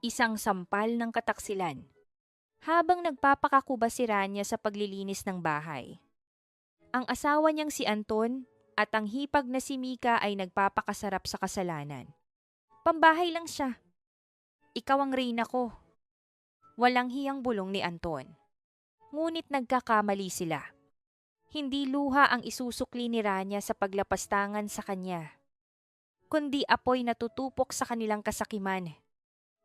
Isang sampal ng kataksilan. Habang nagpapakakuba si Rania sa paglilinis ng bahay, ang asawa niyang si Anton at ang hipag na si Mika ay nagpapakasarap sa kasalanan. Pambahay lang siya. Ikaw ang reyna ko. Walang hiyang bulong ni Anton. Ngunit nagkakamali sila. Hindi luha ang isusukli ni Rania sa paglapastangan sa kanya, kundi apoy na tutupok sa kanilang kasakiman.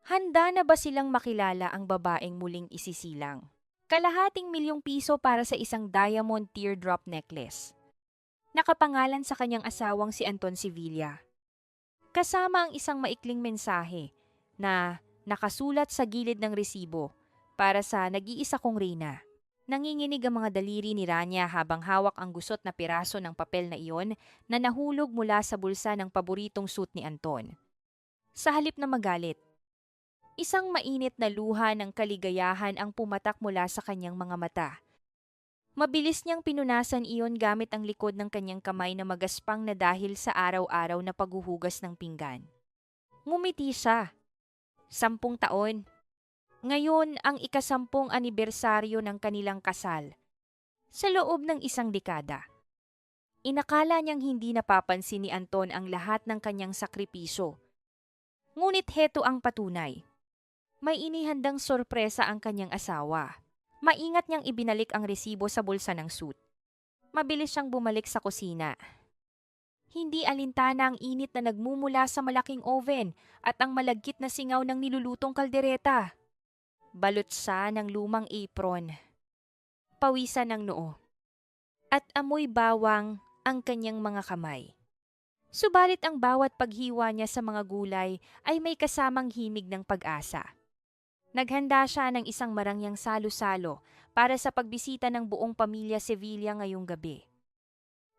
Handa na ba silang makilala ang babaeng muling isisilang? ₱250,000 para sa isang diamond teardrop necklace. Nakapangalan sa kanyang asawang si Anton Sevilla. Kasama ang isang maikling mensahe na nakasulat sa gilid ng resibo para sa nag-iisa kong reyna. Nanginginig ang mga daliri ni Rania habang hawak ang gusot na piraso ng papel na iyon na nahulog mula sa bulsa ng paboritong suit ni Anton. Sa halip na magalit, isang mainit na luha ng kaligayahan ang pumatak mula sa kanyang mga mata. Mabilis niyang pinunasan iyon gamit ang likod ng kanyang kamay na magaspang na dahil sa araw-araw na paghuhugas ng pinggan. Ngumiti siya. 10 taon. Ngayon ang ika-10 anibersaryo ng kanilang kasal. Sa loob ng isang dekada. Inakala niyang hindi napapansin ni Anton ang lahat ng kanyang sakripisyo. Ngunit heto ang patunay. May inihandang sorpresa ang kanyang asawa. Maingat niyang ibinalik ang resibo sa bulsa ng suit. Mabilis siyang bumalik sa kusina. Hindi alintana ang init na nagmumula sa malaking oven at ang malagkit na singaw ng nilulutong kaldereta. Balot siya ng lumang apron. Pawisan ng noo. At amoy bawang ang kanyang mga kamay. Subalit ang bawat paghiwa niya sa mga gulay ay may kasamang himig ng pag-asa. Naghanda siya ng isang marangyang salo-salo para sa pagbisita ng buong pamilya Sevilla ngayong gabi.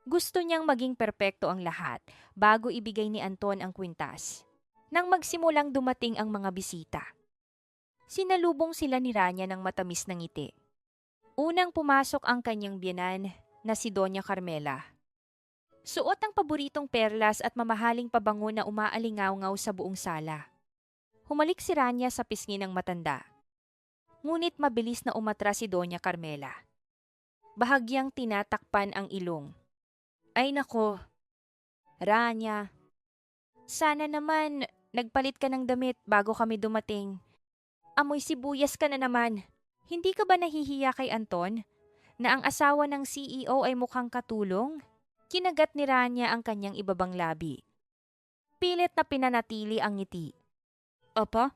Gusto niyang maging perpekto ang lahat bago ibigay ni Anton ang kwintas. Nang magsimulang dumating ang mga bisita, sinalubong sila ni Rania ng matamis na ngiti. Unang pumasok ang kanyang biyenan na si Doña Carmela. Suot ang paboritong perlas at mamahaling pabango na umaalingaw-ngaw sa buong sala. Humalik si Rania sa pisngi ng matanda. Ngunit mabilis na umatras si Doña Carmela. Bahagyang tinatakpan ang ilong. Ay nako, Rania. Sana naman nagpalit ka ng damit bago kami dumating. Amoy sibuyas ka na naman. Hindi ka ba nahihiya kay Anton na ang asawa ng CEO ay mukhang katulong? Kinagat ni Rania ang kanyang ibabang labi. Pilit na pinanatili ang ngiti. Opo?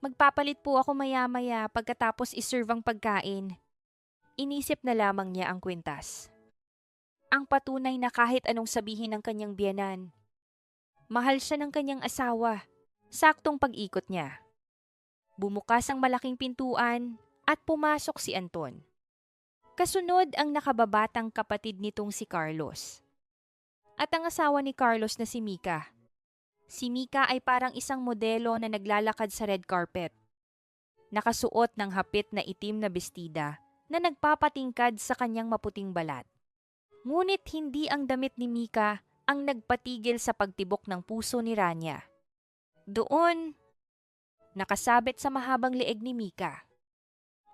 Magpapalit po ako maya-maya pagkatapos iserve ang pagkain. Inisip na lamang niya ang kwintas. Ang patunay na kahit anong sabihin ng kanyang biyenan, mahal siya ng kanyang asawa. Saktong pag-ikot niya. Bumukas ang malaking pintuan at pumasok si Anton. Kasunod ang nakababatang kapatid nitong si Carlos. At ang asawa ni Carlos na si Mika. Si Mika ay parang isang modelo na naglalakad sa red carpet. Nakasuot ng hapit na itim na bestida na nagpapatingkad sa kanyang maputing balat. Ngunit hindi ang damit ni Mika ang nagpatigil sa pagtibok ng puso ni Rania. Doon, nakasabit sa mahabang leeg ni Mika,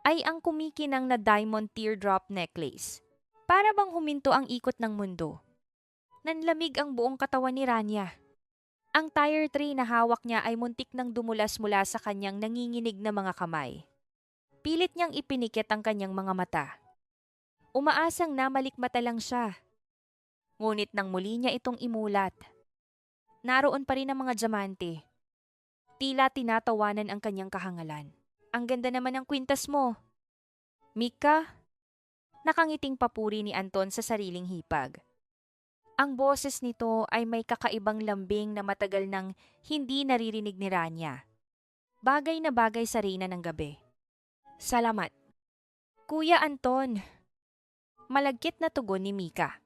ay ang kumikinang na diamond teardrop necklace. Para bang huminto ang ikot ng mundo. Nanlamig ang buong katawan ni Rania. Ang tire tray na hawak niya ay muntik nang dumulas mula sa kanyang nanginginig na mga kamay. Pilit niyang ipinikit ang kanyang mga mata. Umaasang namalikmata lang siya. Ngunit nang muli niya itong imulat, naroon pa rin ang mga diamante. Tila tinatawanan ang kanyang kahangalan. Ang ganda naman ng kwintas mo. Mika? Nakangiting papuri ni Anton sa sariling hipag. Ang boses nito ay may kakaibang lambing na matagal nang hindi naririnig ni Rania. Bagay na bagay sa reyna ng gabi. Salamat. Kuya Anton. Malagkit na tugon ni Mika.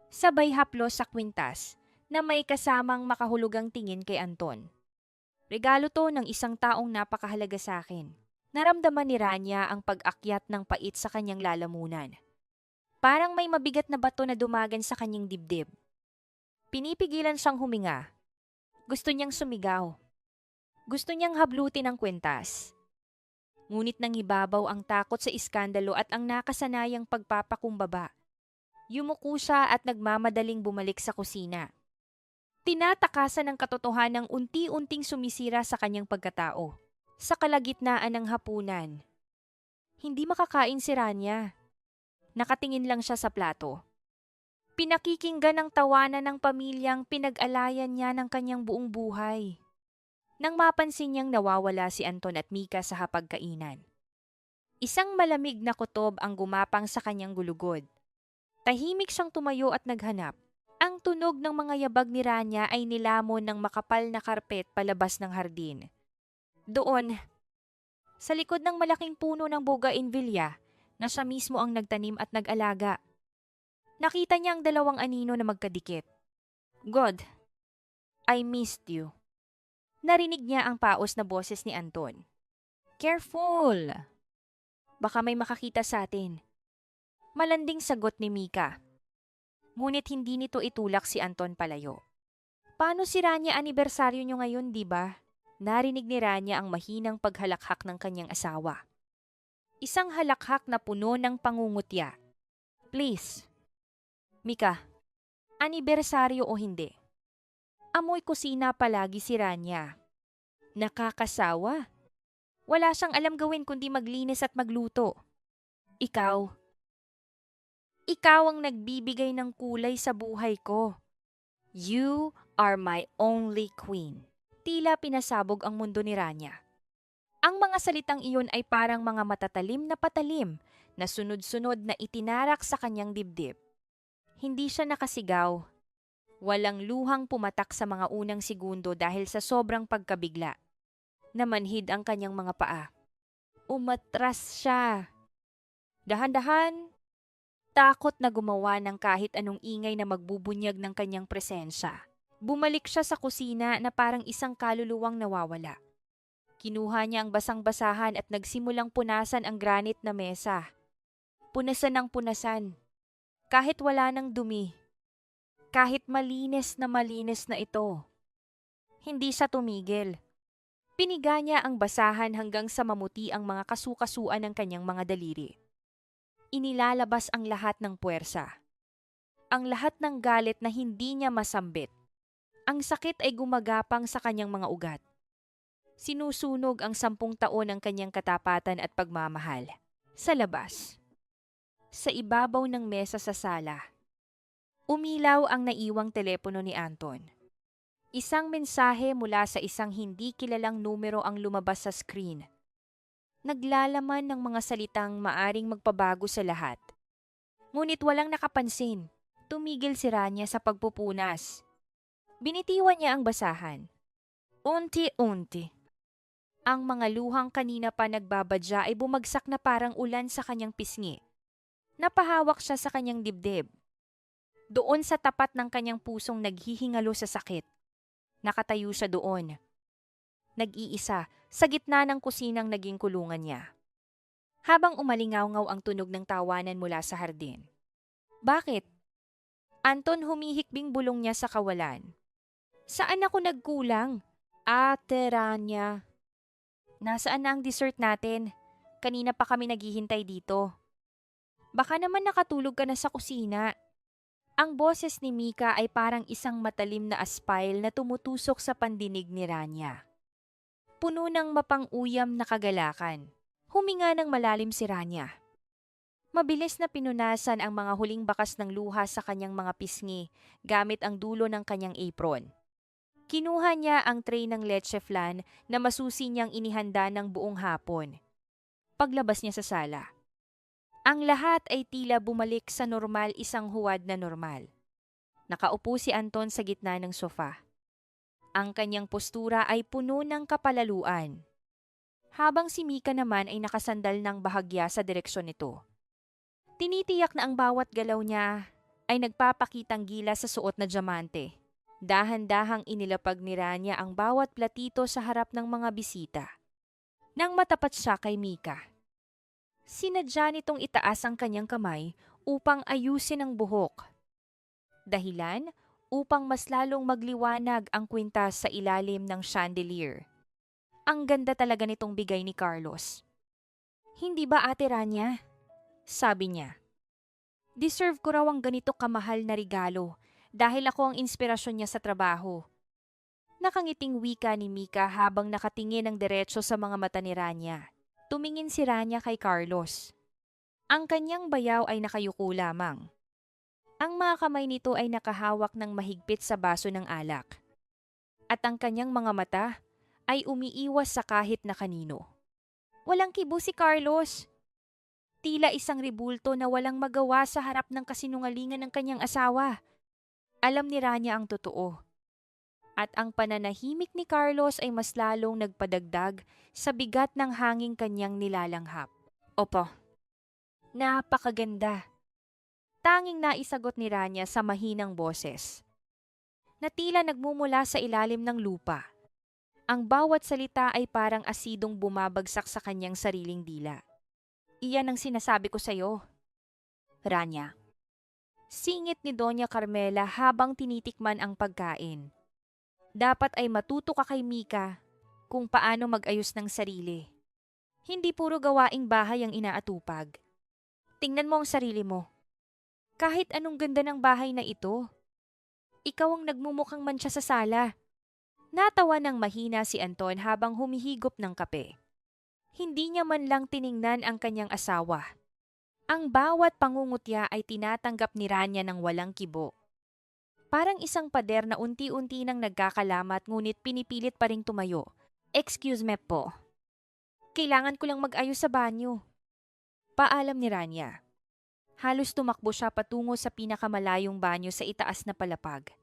Sabay haplos sa kwintas na may kasamang makahulugang tingin kay Anton. Regalo to ng isang taong napakahalaga sa akin. Naramdaman ni Rania ang pag-akyat ng pait sa kanyang lalamunan. Parang may mabigat na bato na dumagan sa kanyang dibdib. Pinipigilan siyang huminga. Gusto niyang sumigaw. Gusto niyang hablutin ang kwintas. Ngunit nangibabaw ang takot sa iskandalo at ang nakasanayang pagpapakumbaba. Yumuko siya at nagmamadaling bumalik sa kusina. Tinatakasan ng katotohanang unti-unting sumisira sa kanyang pagkatao. Sa kalagitnaan ng hapunan, hindi makakain si Rania. Nakatingin lang siya sa plato. Pinakikinggan ng tawanan ng pamilyang pinag-alayan niya ng kanyang buong buhay. Nang mapansin niyang nawawala si Anton at Mika sa hapagkainan. Isang malamig na kutob ang gumapang sa kanyang gulugod. Tahimik siyang tumayo at naghanap. Ang tunog ng mga yabag ni Rania ay nilamon ng makapal na karpet palabas ng hardin. Doon, sa likod ng malaking puno ng bougainvillea, na siya mismo ang nagtanim at nag-alaga. Nakita niya ang dalawang anino na magkadikit. God, I missed you. Narinig niya ang paos na boses ni Anton. Careful! Baka may makakita sa atin. Malanding sagot ni Mika. Ngunit hindi nito itulak si Anton palayo. Paano si Rania anibersaryo niyo ngayon, di ba? Narinig ni Rania ang mahinang paghalakhak ng kanyang asawa. Isang halakhak na puno ng pangungutya. Please. Mika, anibersaryo o hindi? Amoy kusina palagi si Rania. Nakakasawa. Wala siyang alam gawin kundi maglinis at magluto. Ikaw ang nagbibigay ng kulay sa buhay ko. You are my only queen. Tila pinasabog ang mundo ni Rania. Ang mga salitang iyon ay parang mga matatalim na patalim na sunod-sunod na itinarak sa kanyang dibdib. Hindi siya nakasigaw. Walang luhang pumatak sa mga unang segundo dahil sa sobrang pagkabigla. Namanhid ang kanyang mga paa. Umatras siya. Dahan-dahan, takot na gumawa ng kahit anong ingay na magbubunyag ng kanyang presensya. Bumalik siya sa kusina na parang isang kaluluwang nawawala. Kinuha niya ang basang-basahan at nagsimulang punasan ang granite na mesa. Punasan ng punasan. Kahit wala ng dumi. Kahit malinis na ito. Hindi siya tumigil. Piniga niya ang basahan hanggang sa mamuti ang mga kasukasuan ng kanyang mga daliri. Inilalabas ang lahat ng puwersa. Ang lahat ng galit na hindi niya masambit. Ang sakit ay gumagapang sa kanyang mga ugat. Sinusunog ang 10 taon ng kanyang katapatan at pagmamahal. Sa labas. Sa ibabaw ng mesa sa sala. Umilaw ang naiwang telepono ni Anton. Isang mensahe mula sa isang hindi kilalang numero ang lumabas sa screen. Naglalaman ng mga salitang maaring magpabago sa lahat. Ngunit walang nakapansin. Tumigil si Rania sa pagpupunas. Binitiwan niya ang basahan. Unti-unti. Ang mga luhang kanina pa nagbabadya ay bumagsak na parang ulan sa kanyang pisngi. Napahawak siya sa kanyang dibdib. Doon sa tapat ng kanyang pusong naghihingalo sa sakit. Nakatayo siya doon. Nag-iisa sa gitna ng kusinang naging kulungan niya. Habang umalingaw-ngaw ang tunog ng tawanan mula sa hardin. Bakit? Anton humihikbing bulong niya sa kawalan. Saan ako nagkulang? Ate Rania. Nasaan na ang dessert natin? Kanina pa kami naghihintay dito. Baka naman nakatulog ka na sa kusina. Ang boses ni Mika ay parang isang matalim na aspile na tumutusok sa pandinig ni Rania. Puno ng mapang-uyam na kagalakan. Huminga ng malalim si Rania. Mabilis na pinunasan ang mga huling bakas ng luha sa kanyang mga pisngi gamit ang dulo ng kanyang apron. Kinuha niya ang tray ng leche flan na masusi niyang inihanda ng buong hapon. Paglabas niya sa sala. Ang lahat ay tila bumalik sa normal, isang huwad na normal. Nakaupo si Anton sa gitna ng sofa. Ang kanyang postura ay puno ng kapalaluan. Habang si Mika naman ay nakasandal ng bahagya sa direksyon nito. Tinitiyak na ang bawat galaw niya ay nagpapakitang gila sa suot na diamante. Dahan-dahang inilapag ni Rania ang bawat platito sa harap ng mga bisita. Nang matapat siya kay Mika. Sinadya nitong itaas ang kanyang kamay upang ayusin ang buhok. Dahilan upang mas lalong magliwanag ang kwintas sa ilalim ng chandelier. Ang ganda talaga nitong bigay ni Carlos. Hindi ba, Ate Rania? Sabi niya. Deserve ko raw ang ganito kamahal na regalo dahil ako ang inspirasyon niya sa trabaho. Nakangiting wika ni Mika habang nakatingin ng diretso sa mga mata ni Rania. Tumingin si Rania kay Carlos. Ang kanyang bayaw ay nakayuko lamang. Ang mga kamay nito ay nakahawak ng mahigpit sa baso ng alak. At ang kanyang mga mata ay umiiwas sa kahit na kanino. Walang kibo si Carlos. Tila isang ribulto na walang magawa sa harap ng kasinungalingan ng kanyang asawa. Alam ni Rania ang totoo. At ang pananahimik ni Carlos ay mas lalong nagpadagdag sa bigat ng hanging kanyang nilalanghap. Opo. Napakaganda. Tanging naisagot ni Rania sa mahinang boses. Na tila nagmumula sa ilalim ng lupa. Ang bawat salita ay parang asidong bumabagsak sa kanyang sariling dila. Iyan ang sinasabi ko sa'yo, Rania. Singit ni Doña Carmela habang tinitikman ang pagkain. Dapat ay matuto ka kay Mika kung paano mag-ayos ng sarili. Hindi puro gawaing bahay ang inaatupag. Tingnan mo ang sarili mo. Kahit anong ganda ng bahay na ito, ikaw ang nagmumukhang mantsa sa sala. Natawa ng mahina si Anton habang humihigop ng kape. Hindi niya man lang tiningnan ang kanyang asawa. Ang bawat pangungutya ay tinatanggap ni Rania ng walang kibo. Parang isang pader na unti-unti nang nagkakalamat ngunit pinipilit pa ring tumayo. Excuse me po. Kailangan ko lang mag-ayos sa banyo. Paalam ni Rania. Halos tumakbo siya patungo sa pinakamalayong banyo sa itaas na palapag.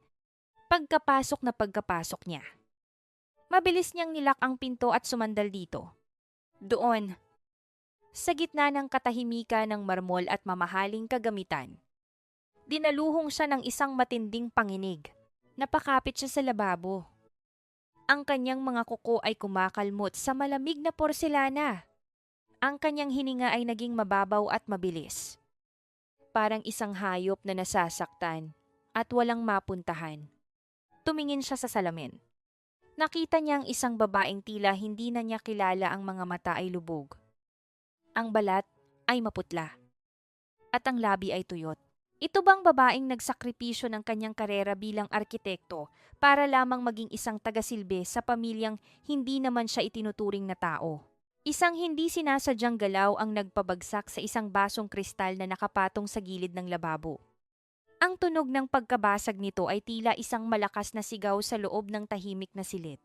Pagkapasok niya. Mabilis niyang nilak ang pinto at sumandal dito. Doon. Sa gitna ng katahimikan ng marmol at mamahaling kagamitan. Dinaluhong siya ng isang matinding panginig. Napakapit siya sa lababo. Ang kanyang mga kuko ay kumakalmot sa malamig na porselana. Ang kanyang hininga ay naging mababaw at mabilis. Parang isang hayop na nasasaktan at walang mapuntahan. Tumingin siya sa salamin. Nakita niyang isang babaeng tila hindi na niya kilala ang mga mata ay lubog. Ang balat ay maputla. At ang labi ay tuyot. Ito bang babaeng nagsakripisyo ng kanyang karera bilang arkitekto para lamang maging isang tagasilbi sa pamilyang hindi naman siya itinuturing na tao? Isang hindi sinasadyang galaw ang nagpabagsak sa isang basong kristal na nakapatong sa gilid ng lababo. Ang tunog ng pagkabasag nito ay tila isang malakas na sigaw sa loob ng tahimik na silid.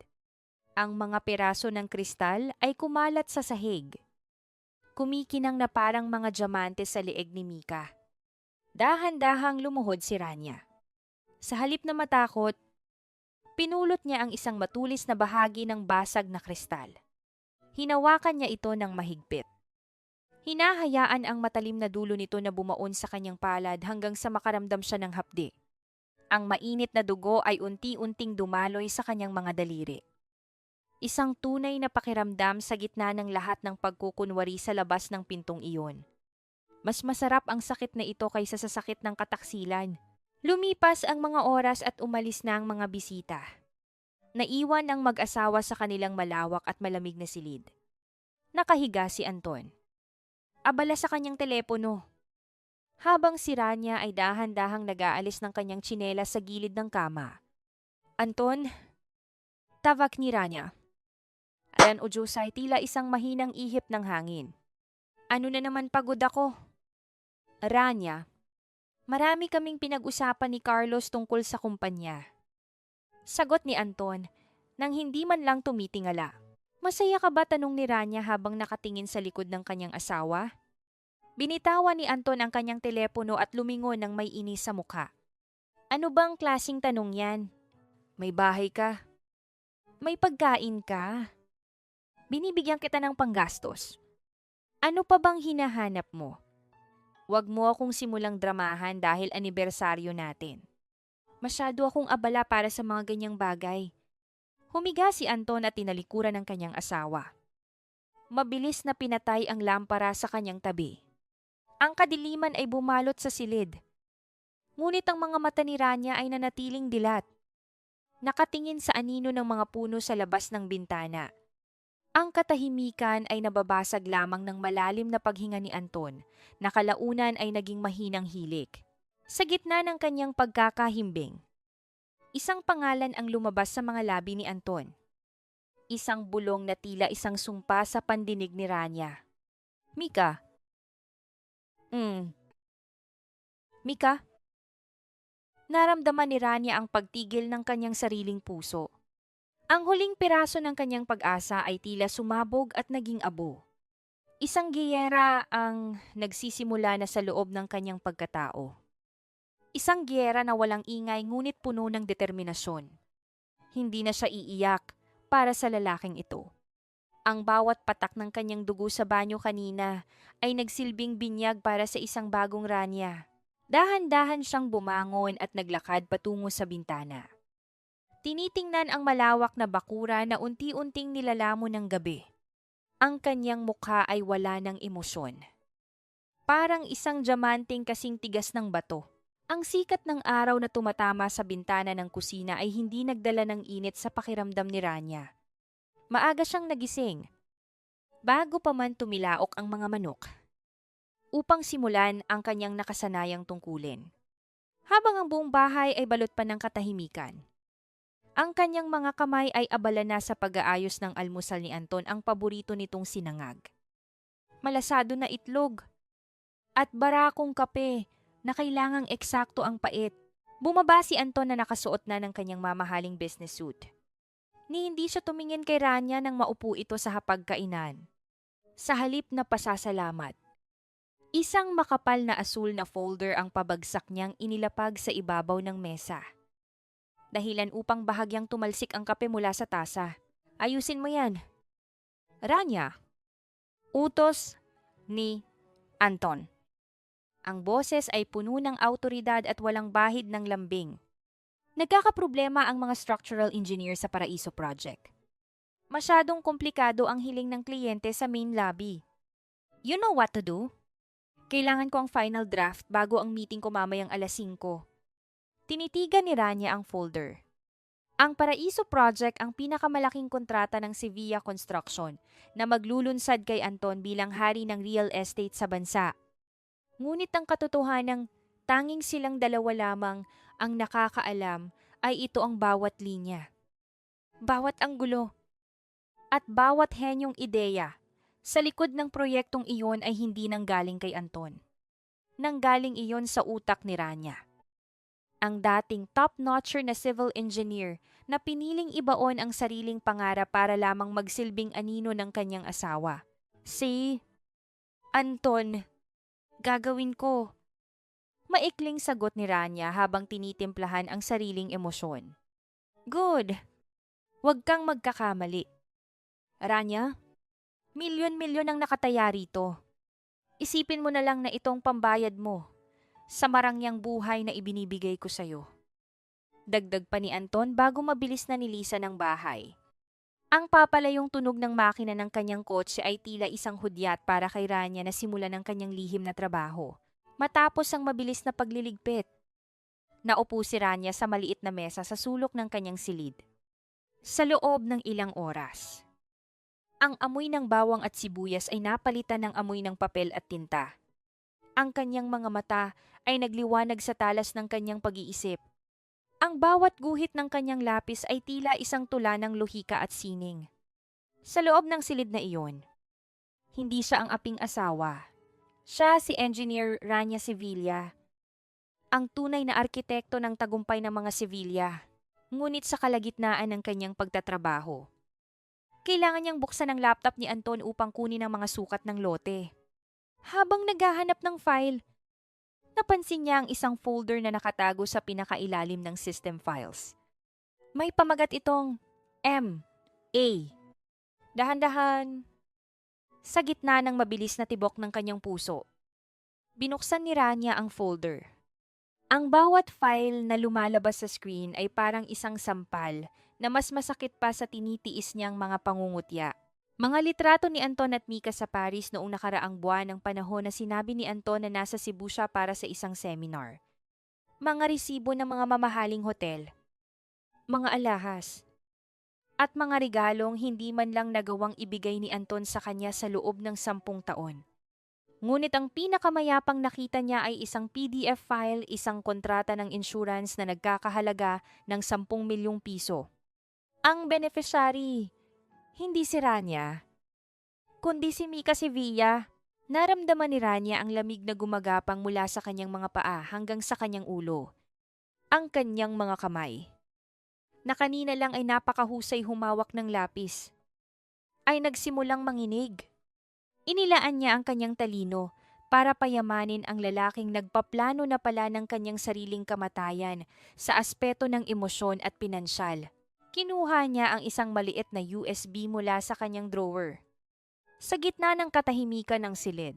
Ang mga peraso ng kristal ay kumalat sa sahig. Kumikinang na parang mga diamante sa leeg ni Mika. Dahan-dahang lumuhod si Rania. Sa halip na matakot, pinulot niya ang isang matulis na bahagi ng basag na kristal. Hinawakan niya ito ng mahigpit. Hinahayaan ang matalim na dulo nito na bumaon sa kanyang palad hanggang sa makaramdam siya ng hapdi. Ang mainit na dugo ay unti-unting dumaloy sa kanyang mga daliri. Isang tunay na pakiramdam sa gitna ng lahat ng pagkukunwari sa labas ng pintong iyon. Mas masarap ang sakit na ito kaysa sa sakit ng kataksilan. Lumipas ang mga oras at umalis na ang mga bisita. Naiwan ang mag-asawa sa kanilang malawak at malamig na silid. Nakahiga si Anton. Abala sa kanyang telepono. Habang si Rania ay dahan-dahang nag-aalis ng kanyang tsinelas sa gilid ng kama. Anton, tawag ni Rania. Ayan o Diyos ay tila isang mahinang ihip ng hangin. Ano na naman pagod ako? Rania, marami kaming pinag-usapan ni Carlos tungkol sa kumpanya. Sagot ni Anton nang hindi man lang tumitingala. Masaya ka ba, tanong ni Rania habang nakatingin sa likod ng kanyang asawa? Binitawan ni Anton ang kanyang telepono at lumingon ng may inis sa mukha. Ano bang klasing tanong yan? May bahay ka? May pagkain ka? Binibigyan kita ng panggastos. Ano pa bang hinahanap mo? Huwag mo akong simulang dramahan dahil anibersaryo natin. Masyado akong abala para sa mga ganyang bagay. Humiga si Anton at tinalikuran ng kanyang asawa. Mabilis na pinatay ang lampara sa kanyang tabi. Ang kadiliman ay bumalot sa silid. Ngunit ang mga mata ni Rania ay nanatiling dilat. Nakatingin sa anino ng mga puno sa labas ng bintana. Ang katahimikan ay nababasag lamang ng malalim na paghinga ni Anton, na kalaunan ay naging mahinang hilik. Sa gitna ng kanyang pagkakahimbing, isang pangalan ang lumabas sa mga labi ni Anton. Isang bulong na tila isang sumpa sa pandinig ni Rania. Mika. Mika? Naramdaman ni Rania ang pagtigil ng kanyang sariling puso. Ang huling piraso ng kanyang pag-asa ay tila sumabog at naging abo. Isang giyera ang nagsisimula na sa loob ng kanyang pagkatao. Isang giyera na walang ingay ngunit puno ng determinasyon. Hindi na siya iiyak para sa lalaking ito. Ang bawat patak ng kanyang dugo sa banyo kanina ay nagsilbing binyag para sa isang bagong Rania. Dahan-dahan siyang bumangon at naglakad patungo sa bintana. Tinitingnan ang malawak na bakura na unti-unting nilalamon ng gabi. Ang kanyang mukha ay wala ng emosyon. Parang isang diamanting kasing tigas ng bato. Ang sikat ng araw na tumatama sa bintana ng kusina ay hindi nagdala ng init sa pakiramdam ni Rania. Maaga siyang nagising, bago pa man tumilaok ang mga manok, upang simulan ang kanyang nakasanayang tungkulin. Habang ang buong bahay ay balot pa ng katahimikan. Ang kanyang mga kamay ay abala na sa pag-aayos ng almusal ni Anton, ang paborito nitong sinangag. Malasado na itlog at barakong kape na kailangang eksakto ang pait. Bumaba si Anton na nakasuot na ng kanyang mamahaling business suit. Ni hindi siya tumingin kay Rania nang maupo ito sa hapagkainan. Sa halip na pasasalamat, isang makapal na asul na folder ang pabagsak niyang inilapag sa ibabaw ng mesa. Dahilan upang bahagyang tumalsik ang kape mula sa tasa. Ayusin mo yan. Rania. Utos ni Anton. Ang boses ay puno ng awtoridad at walang bahid ng lambing. Nagkakaproblema ang mga structural engineer sa Paraiso Project. Masyadong komplikado ang hiling ng kliyente sa main lobby. You know what to do? Kailangan ko ang final draft bago ang meeting ko mamayang alas 5. Tinitigan ni Rania ang folder. Ang Paraiso Project ang pinakamalaking kontrata ng Sevilla Construction na maglulunsad kay Anton bilang hari ng real estate sa bansa. Ngunit ang katotohanang tanging silang dalawa lamang ang nakakaalam ay ito ang bawat linya. Bawat anggulo. At bawat henyong ideya sa likod ng proyektong iyon ay hindi nanggaling kay Anton. Nanggaling iyon sa utak ni Rania. Ang dating top-notcher na civil engineer na piniling ibaon ang sariling pangarap para lamang magsilbing anino ng kanyang asawa. Si Anton, gagawin ko. Maikling sagot ni Rania habang tinitimplahan ang sariling emosyon. Good. Huwag kang magkakamali. Rania, milyon-milyon ang nakataya rito. Isipin mo na lang na itong pambayad mo sa marangyang buhay na ibinibigay ko sa'yo. Dagdag pa ni Anton bago mabilis na nilisan ng bahay. Ang papalayong tunog ng makina ng kanyang kotse ay tila isang hudyat para kay Rania na simulan ng kanyang lihim na trabaho. Matapos ang mabilis na pagliligpit, naupo si Rania sa maliit na mesa sa sulok ng kanyang silid. Sa loob ng ilang oras, ang amoy ng bawang at sibuyas ay napalitan ng amoy ng papel at tinta. Ang kanyang mga mata ay nagliwanag sa talas ng kanyang pag-iisip. Ang bawat guhit ng kanyang lapis ay tila isang tula ng lohika at sining. Sa loob ng silid na iyon, hindi siya ang aping asawa. Siya si Engineer Rania Sevilla, ang tunay na arkitekto ng tagumpay ng mga Sevilla, ngunit sa kalagitnaan ng kanyang pagtatrabaho. Kailangan niyang buksan ang laptop ni Anton upang kunin ang mga sukat ng lote. Habang naghahanap ng file, napansin niya ang isang folder na nakatago sa pinakailalim ng system files. May pamagat itong M.A. Dahan-dahan. Sa gitna ng mabilis na tibok ng kanyang puso, binuksan ni Rania ang folder. Ang bawat file na lumalabas sa screen ay parang isang sampal na mas masakit pa sa tinitiis niyang mga pangungutya. Mga litrato ni Anton at Mika sa Paris noong nakaraang buwan ng panahon na sinabi ni Anton na nasa Cebu siya para sa isang seminar. Mga resibo ng mga mamahaling hotel. Mga alahas. at mga regalong hindi man lang nagawang ibigay ni Anton sa kanya sa loob ng 10 taon. Ngunit ang pinakamayapang nakita niya ay isang PDF file, isang kontrata ng insurance na nagkakahalaga ng 10 milyong piso. Ang beneficiary, hindi si Rania, kundi si Mika Sevilla. Naramdaman ni Rania ang lamig na gumagapang mula sa kanyang mga paa hanggang sa kanyang ulo. Ang kanyang mga kamay, na kanina lang ay napakahusay humawak ng lapis, ay nagsimulang manginig. Inilaan niya ang kanyang talino para payamanin ang lalaking nagpaplano na pala ng kanyang sariling kamatayan sa aspeto ng emosyon at pinansyal. Kinuha niya ang isang maliit na USB mula sa kanyang drawer. Sa gitna ng katahimikan ng silid,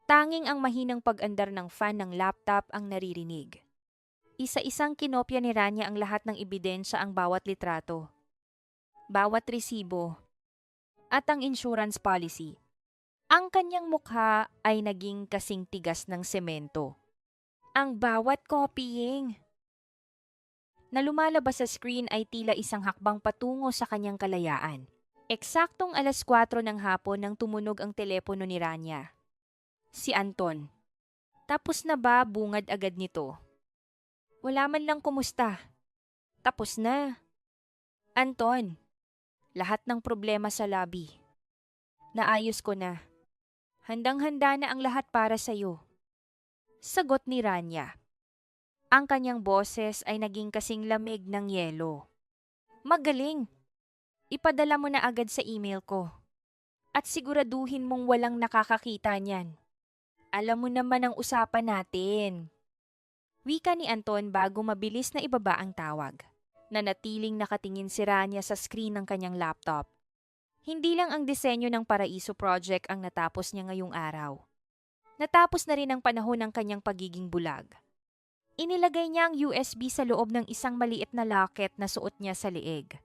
tanging ang mahinang pag-andar ng fan ng laptop ang naririnig. Isa-isang kinopya ni Rania ang lahat ng ebidensya, ang bawat litrato, bawat resibo, at ang insurance policy. Ang kanyang mukha ay naging kasing tigas ng semento. Ang bawat copying na lumalabas sa screen ay tila isang hakbang patungo sa kanyang kalayaan. Eksaktong 4:00 ng hapon nang tumunog ang telepono ni Rania. Si Anton. Tapos na ba, bungad agad nito? Wala man lang kumusta. Tapos na. Anton, lahat ng problema sa lobby. Naayos ko na. Handang-handa na ang lahat para sa'yo. Sagot ni Rania. Ang kanyang boses ay naging kasing lamig ng yelo. Magaling. Ipadala mo na agad sa email ko. At siguraduhin mong walang nakakakita niyan. Alam mo naman ang usapan natin. Wika ni Anton bago mabilis na ibaba ang tawag. Nanatiling nakatingin si Rania sa screen ng kanyang laptop. Hindi lang ang disenyo ng Paraiso Project ang natapos niya ngayong araw. Natapos na rin ang panahon ng kanyang pagiging bulag. Inilagay niya ang USB sa loob ng isang maliit na locket na suot niya sa leeg.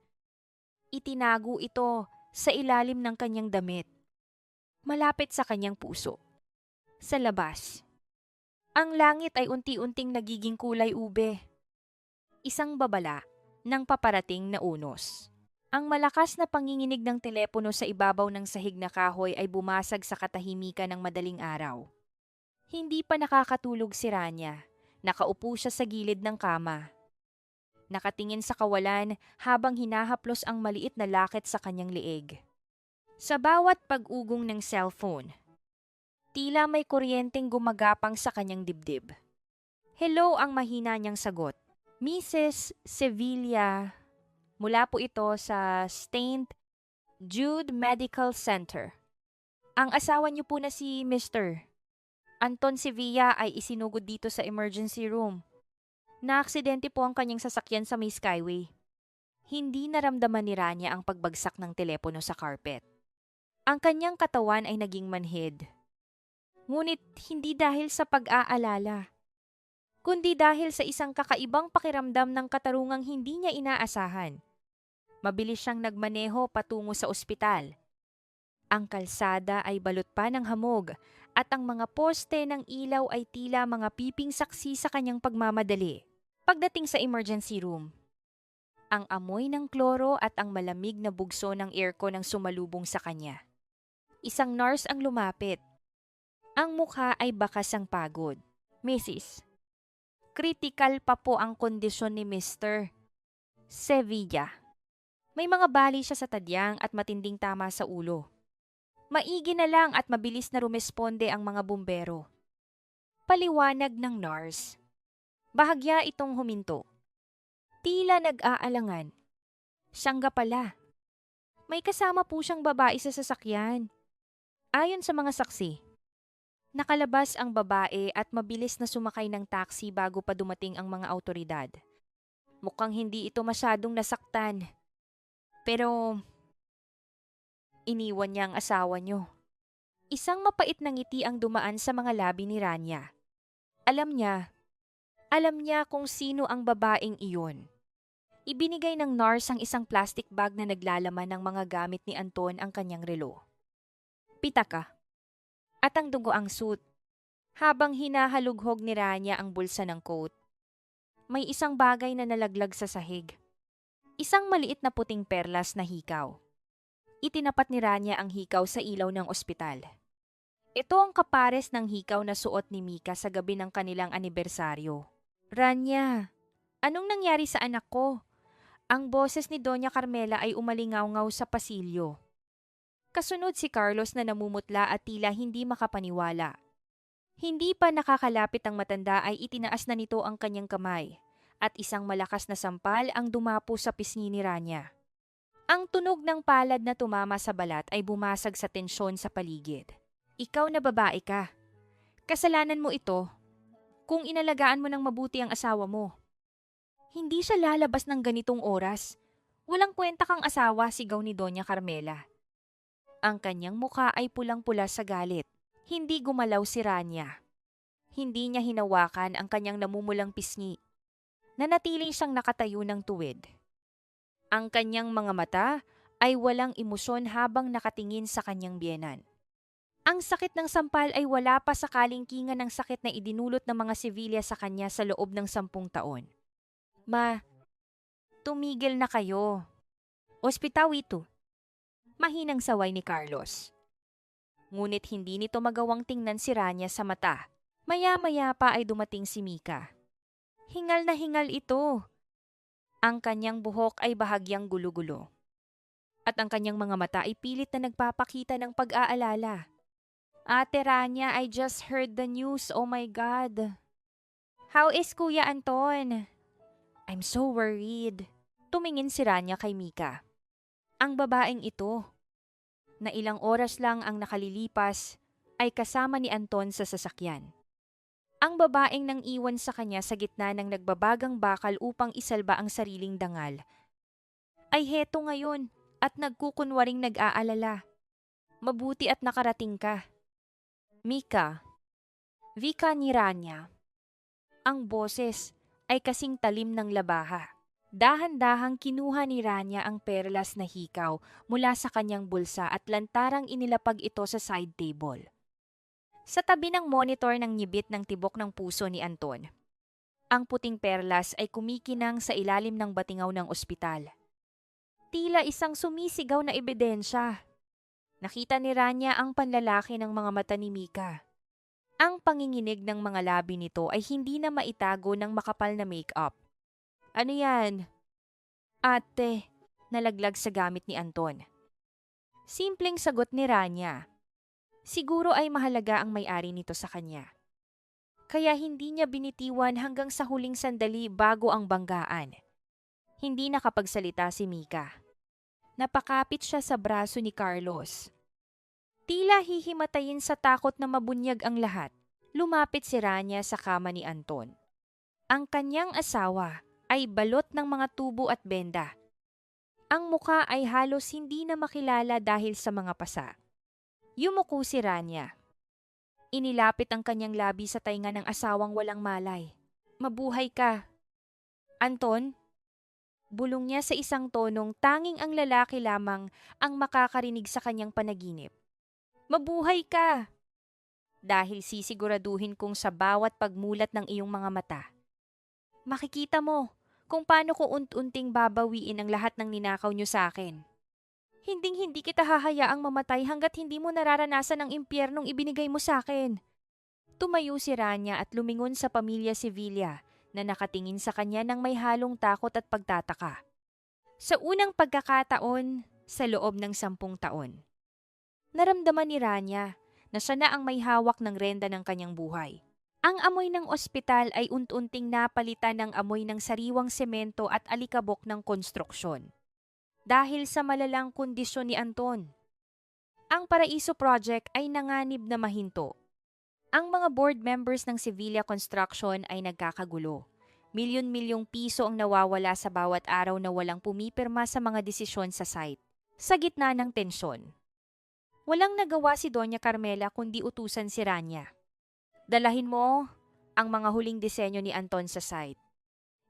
Itinago ito sa ilalim ng kanyang damit, malapit sa kanyang puso. Sa labas, ang langit ay unti-unting nagiging kulay ube. Isang babala ng paparating na unos. Ang malakas na panginginig ng telepono sa ibabaw ng sahig na kahoy ay bumasag sa katahimikan ng madaling araw. Hindi pa nakakatulog si Rania. Nakaupo siya sa gilid ng kama. Nakatingin sa kawalan habang hinahaplos ang maliit na locket sa kanyang leeg. Sa bawat pag-ugong ng cellphone, tila may kuryenteng gumagapang sa kanyang dibdib. Hello ang mahina niyang sagot. Mrs. Sevilla. Mula po ito sa St. Jude Medical Center. Ang asawa niyo po na si Mr. Anton Sevilla ay isinugod dito sa emergency room. Naaksidente po ang kanyang sasakyan sa may Skyway. Hindi naramdaman ni Rania ang pagbagsak ng telepono sa carpet. Ang kanyang katawan ay naging manhid. Ngunit hindi dahil sa pag-aalala, kundi dahil sa isang kakaibang pakiramdam ng katarungang hindi niya inaasahan. Mabilis siyang nagmaneho patungo sa ospital. Ang kalsada ay balot pa ng hamog at ang mga poste ng ilaw ay tila mga piping saksi sa kanyang pagmamadali. Pagdating sa emergency room, ang amoy ng kloro at ang malamig na bugso ng aircon ang sumalubong sa kanya. Isang nurse ang lumapit. Ang mukha ay bakas ang pagod. Mrs. Critical pa po ang kondisyon ni Mr. Sevilla. May mga bali siya sa tadyang at matinding tama sa ulo. Maigi na lang at mabilis na rumesponde ang mga bumbero. Paliwanag ng nurse. Bahagya itong huminto. Tila nag-aalangan. Siyangga pala. May kasama po siyang babae sa sasakyan. Ayon sa mga saksi, nakalabas ang babae at mabilis na sumakay ng taxi bago pa dumating ang mga awtoridad. Mukhang hindi ito masyadong nasaktan. Pero iniwan niya ang asawa niyo. Isang mapait na ngiti ang dumaan sa mga labi ni Rania. Alam niya kung sino ang babaeng iyon. Ibinigay ng nurse ang isang plastic bag na naglalaman ng mga gamit ni Anton ang kanyang relo. Pitaka. At ang dugo ang suit. Habang hinahalughog ni Rania ang bulsa ng coat, may isang bagay na nalaglag sa sahig. Isang maliit na puting perlas na hikaw. Itinapat ni Rania ang hikaw sa ilaw ng ospital. Ito ang kapares ng hikaw na suot ni Mika sa gabi ng kanilang anibersaryo. Rania, anong nangyari sa anak ko? Ang boses ni Doña Carmela ay umalingaw-ngaw sa pasilyo. Kasunod si Carlos na namumutla at tila hindi makapaniwala. Hindi pa nakakalapit ang matanda ay itinaas na nito ang kanyang kamay at isang malakas na sampal ang dumapo sa pisngi ni Rania. Ang tunog ng palad na tumama sa balat ay bumasag sa tensyon sa paligid. Ikaw na babae ka. Kasalanan mo ito kung inalagaan mo ng mabuti ang asawa mo. Hindi siya lalabas ng ganitong oras. Walang kwenta kang asawa, sigaw ni Doña Carmela. Ang kanyang muka ay pulang-pula sa galit. Hindi gumalaw si Rania. Hindi niya hinawakan ang kanyang namumulang pisngi. Nanatiling siyang nakatayo ng tuwid. Ang kanyang mga mata ay walang emosyon habang nakatingin sa kanyang biyenan. Ang sakit ng sampal ay wala pa sa kalingkingan ng sakit na idinulot ng mga sibilya sa kanya sa loob ng 10 taon. Ma, tumigil na kayo. Ospitaw ito. Mahinang saway ni Carlos. Ngunit hindi nito magawang tingnan si Rania sa mata. Maya-maya pa ay dumating si Mika. Hingal na hingal ito. Ang kanyang buhok ay bahagyang gulo-gulo. At ang kanyang mga mata ay pilit na nagpapakita ng pag-aalala. Ate Rania, I just heard the news. Oh my God. How is Kuya Anton? I'm so worried. Tumingin si Rania kay Mika. Ang babaeng ito, na ilang oras lang ang nakalilipas, ay kasama ni Anton sa sasakyan. Ang babaeng nang iwan sa kanya sa gitna ng nagbabagang bakal upang isalba ang sariling dangal, ay heto ngayon at nagkukunwaring nag-aalala. Mabuti at nakarating ka. Mika, Vika ni Rania. Ang boses ay kasing talim ng labaha. Dahan-dahang kinuha ni Rania ang perlas na hikaw mula sa kanyang bulsa at lantarang inilapag ito sa side table. Sa tabi ng monitor ng nyibit ng tibok ng puso ni Anton, ang puting perlas ay kumikinang sa ilalim ng batingaw ng ospital. Tila isang sumisigaw na ebidensya. Nakita ni Rania ang panlalaki ng mga mata ni Mika. Ang panginginig ng mga labi nito ay hindi na maitago ng makapal na make-up. Ano yan? Ate, nalaglag sa gamit ni Anton. Simpleng sagot ni Rania. Siguro ay mahalaga ang may-ari nito sa kanya. Kaya hindi niya binitiwan hanggang sa huling sandali bago ang banggaan. Hindi nakapagsalita si Mika. Napakapit siya sa braso ni Carlos. Tila hihimatayin sa takot na mabunyag ang lahat. Lumapit si Rania sa kama ni Anton. Ang kanyang asawa ay balot ng mga tubo at benda. Ang muka ay halos hindi na makilala dahil sa mga pasa. Yumuko si Rania. Inilapit ang kanyang labi sa tainga ng asawang walang malay. Mabuhay ka. Anton? Bulong niya sa isang tonong tanging ang lalaki lamang ang makakarinig sa kanyang panaginip. Mabuhay ka! Dahil sisiguraduhin kong sa bawat pagmulat ng iyong mga mata. Makikita mo kung paano ko unti-unting babawiin ang lahat ng ninakaw niyo sa akin. Hinding-hindi kita hahayaang mamatay hanggat hindi mo nararanasan ang impyernong ibinigay mo sa akin. Tumayo si Rania at lumingon sa pamilya Sevilla na nakatingin sa kanya ng may halong takot at pagtataka. Sa unang pagkakataon, sa loob ng 10 taon. Naramdaman ni Rania na siya na ang may hawak ng renda ng kanyang buhay. Ang amoy ng ospital ay unti-unting napalitan ng amoy ng sariwang semento at alikabok ng konstruksyon. Dahil sa malalang kondisyon ni Anton. Ang Paraiso Project ay nanganib na mahinto. Ang mga board members ng Sevilla Construction ay nagkakagulo. Milyon-milyong piso ang nawawala sa bawat araw na walang pumipirma sa mga desisyon sa site. Sa gitna ng tensyon. Walang nagawa si Doña Carmela kundi utusan si Rania. Dalahin mo ang mga huling disenyo ni Anton sa site.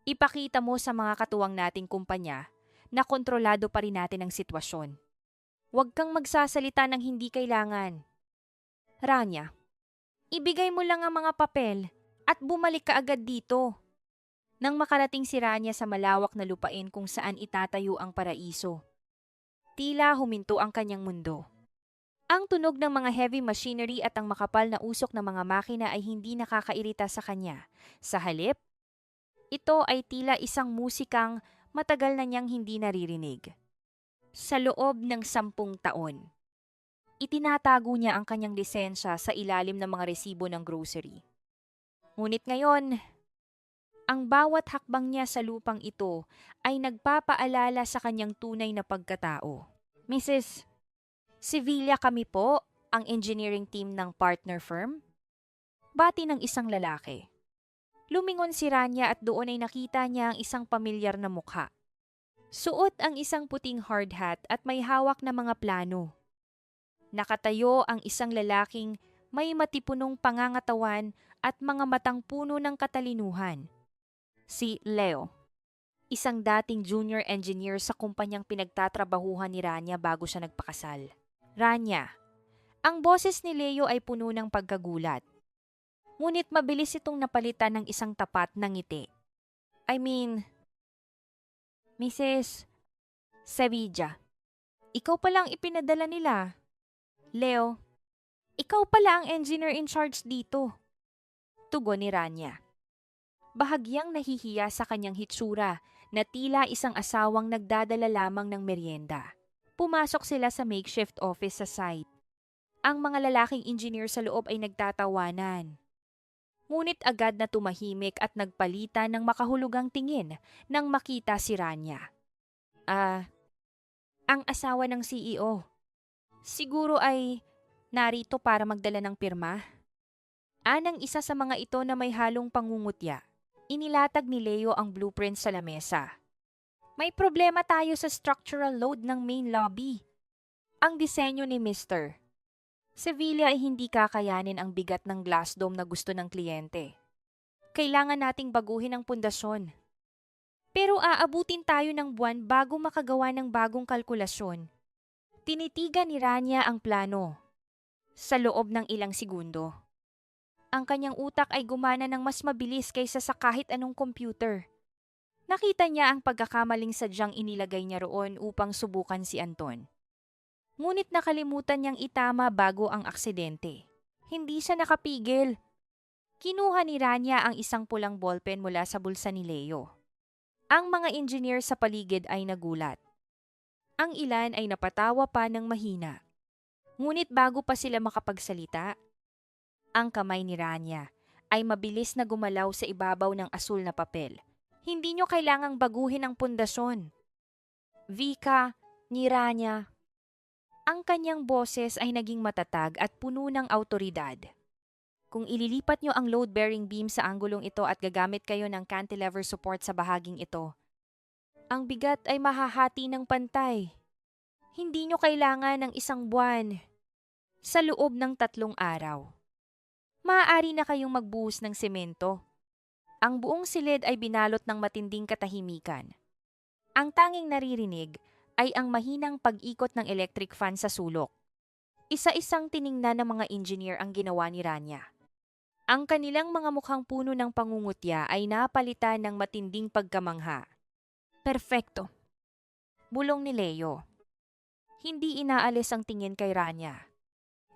Ipakita mo sa mga katuwang nating kumpanya na kontrolado pa rin natin ang sitwasyon. Huwag kang magsasalita ng hindi kailangan. Rania, ibigay mo lang ang mga papel at bumalik ka agad dito. Nang makarating si Rania sa malawak na lupain kung saan itatayo ang paraiso, tila huminto ang kanyang mundo. Ang tunog ng mga heavy machinery at ang makapal na usok ng mga makina ay hindi nakakairita sa kanya. Sa halip, ito ay tila isang musikang matagal na niyang hindi naririnig. Sa loob ng 10 taon, itinatago niya ang kanyang lisensya sa ilalim ng mga resibo ng grocery. Ngunit ngayon, ang bawat hakbang niya sa lupang ito ay nagpapaalala sa kanyang tunay na pagkatao. Mrs. Sevilla kami po, ang engineering team ng partner firm. Bati ng isang lalaki. Lumingon si Rania at doon ay nakita niya ang isang pamilyar na mukha. Suot ang isang puting hard hat at may hawak na mga plano. Nakatayo ang isang lalaking may matipunong pangangatawan at mga matang puno ng katalinuhan. Si Leo, isang dating junior engineer sa kumpanyang pinagtatrabahuhan ni Rania bago siya nagpakasal. Rania, ang boses ni Leo ay puno ng pagkagulat. Ngunit mabilis itong napalitan ng isang tapat na ngiti. I mean, Mrs. Sevilla, ikaw palang ipinadala nila. Leo, ikaw pala ang engineer in charge dito. Tugon ni Rania. Bahagyang nahihiya sa kanyang hitsura na tila isang asawang nagdadala lamang ng merienda. Pumasok sila sa makeshift office sa site. Ang mga lalaking engineer sa loob ay nagtatawanan. Ngunit agad na tumahimik at nagpalitan ng makahulugang tingin nang makita si Rania. Ang asawa ng CEO. Siguro ay narito para magdala ng pirma. Anang isa sa mga ito na may halong pangungutya. Inilatag ni Leo ang blueprint sa lamesa. May problema tayo sa structural load ng main lobby. Ang disenyo ni Mr. Sevilla ay hindi kakayanin ang bigat ng glass dome na gusto ng kliyente. Kailangan nating baguhin ang pundasyon. Pero aabutin tayo ng buwan bago makagawa ng bagong kalkulasyon. Tinitigan ni Rania ang plano. Sa loob ng ilang segundo, ang kanyang utak ay gumana ng mas mabilis kaysa sa kahit anong computer. Nakita niya ang pagkakamaling sadyang inilagay niya roon upang subukan si Anton. Ngunit nakalimutan niyang itama bago ang aksidente. Hindi siya nakapigil. Kinuha ni Rania ang isang pulang ballpen mula sa bulsa ni Leo. Ang mga engineer sa paligid ay nagulat. Ang ilan ay napatawa pa ng mahina. Ngunit bago pa sila makapagsalita, ang kamay ni Rania ay mabilis na gumalaw sa ibabaw ng asul na papel. Hindi nyo kailangang baguhin ang pundasyon. Vika ni Rania. Ang kanyang boses ay naging matatag at puno ng awtoridad. Kung ililipat nyo ang load-bearing beam sa anggulong ito at gagamit kayo ng cantilever support sa bahaging ito, ang bigat ay mahahati ng pantay. Hindi nyo kailangan ng 1 buwan. Sa loob ng 3 araw, maaari na kayong magbuhos ng semento. Ang buong silid ay binalot ng matinding katahimikan. Ang tanging naririnig ay ang mahinang pag-ikot ng electric fan sa sulok. Isa-isang tiningnan ng mga engineer ang ginawa ni Rania. Ang kanilang mga mukhang puno ng pangungutya ay napalitan ng matinding pagkamangha. Perfecto. Bulong ni Leo. Hindi inaalis ang tingin kay Rania.